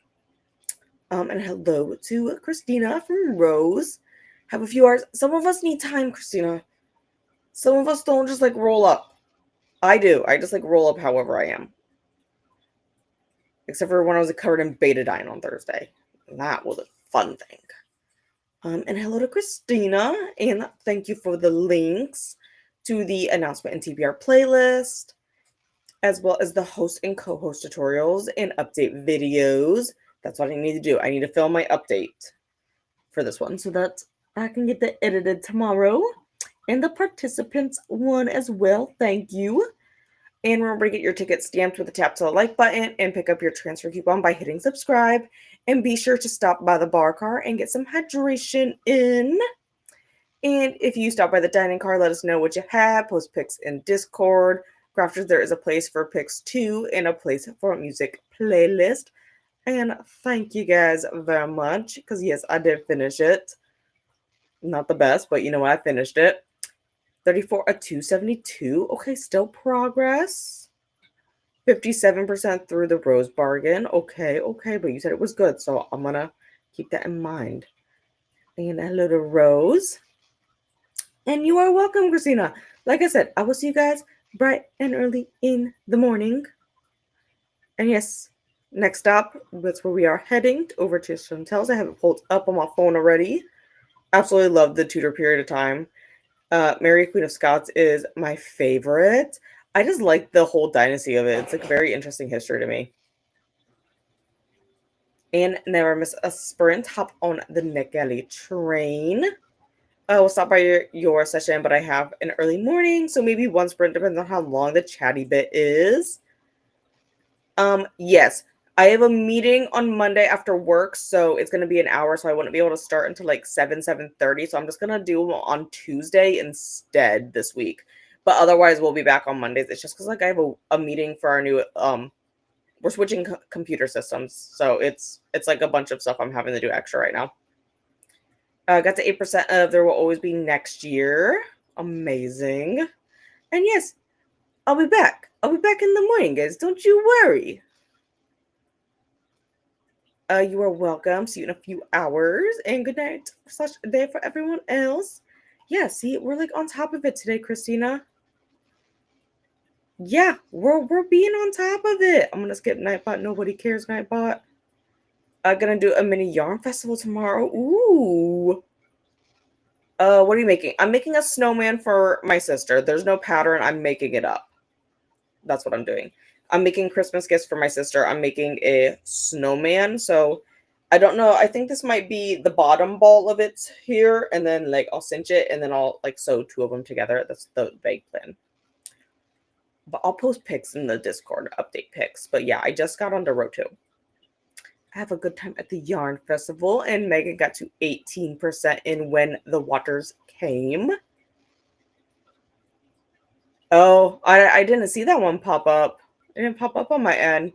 And hello to Christina from Rose. Have a few hours. Some of us need time, Christina. Some of us don't just roll up. I do. I just roll up however I am. Except for when I was covered in betadine on Thursday. That was a fun thing. And hello to Christina. And thank you for the links to the announcement and TBR playlist, as well as the host and co-host tutorials and update videos. That's what I need to do. I need to film my update for this one so that I can get that edited tomorrow. And the participants one as well. Thank you. And remember to get your ticket stamped with a tap to the like button and pick up your transfer coupon by hitting subscribe. And be sure to stop by the bar car and get some hydration in. And if you stop by the dining car, let us know what you have. Post pics in Discord. Crafters, there is a place for pics too and a place for a music playlist. And thank you guys very much, because yes, I did finish it. Not the best, but you know what? I finished it. 34 a 272. Okay, still progress. 57% through the Rose bargain. Okay, but you said it was good, so I'm gonna keep that in mind. And hello to Rose. And you are welcome, Christina. Like I said, I will see you guys bright and early in the morning. And yes, next up, that's where we are heading over to Chantel's. I have it pulled up on my phone already. Absolutely love the Tudor period of time. Mary, Queen of Scots is my favorite. I just like the whole dynasty of it. It's like a very interesting history to me. And never miss a sprint. Hop on the NetGalley train. We'll stop by your session, but I have an early morning, so maybe one sprint, depends on how long the chatty bit is. Yes. I have a meeting on Monday after work, so it's going to be an hour, so I wouldn't be able to start until like 7:30, so I'm just going to do them on Tuesday instead this week. But otherwise, we'll be back on Mondays. It's just because like I have a meeting for our new we're switching computer systems, so it's like a bunch of stuff I'm having to do extra right now. Got to 8% of There Will Always Be Next Year. Amazing. And yes, I'll be back. I'll be back in the morning, guys. Don't you worry. You are welcome. See you in a few hours. And good night / day for everyone else. Yeah, see, we're like on top of it today, Christina. Yeah, we're being on top of it. I'm gonna skip Nightbot. Nobody cares, Nightbot. I'm gonna do a mini yarn festival tomorrow. Ooh. What are you making? I'm making a snowman for my sister. There's no pattern. I'm making it up. That's what I'm doing. I'm making Christmas gifts for my sister. I'm making a snowman. So I don't know. I think this might be the bottom ball of it here. And then like I'll cinch it and then I'll like sew two of them together. That's the vague plan. But I'll post pics in the Discord, update pics. But yeah, I just got onto Roto. Have a good time at the yarn festival, and Megan got to 18% in When the Waters Came. Oh, I didn't see that one pop up. It didn't pop up on my end.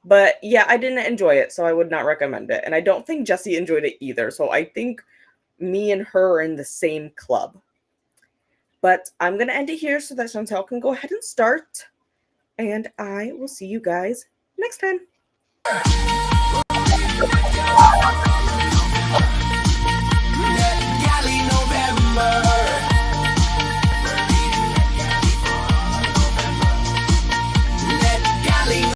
But yeah, I didn't enjoy it, so I would not recommend it. And I don't think Jessie enjoyed it either. So I think me and her are in the same club. But I'm going to end it here so that Chantel can go ahead and start. And I will see you guys next time.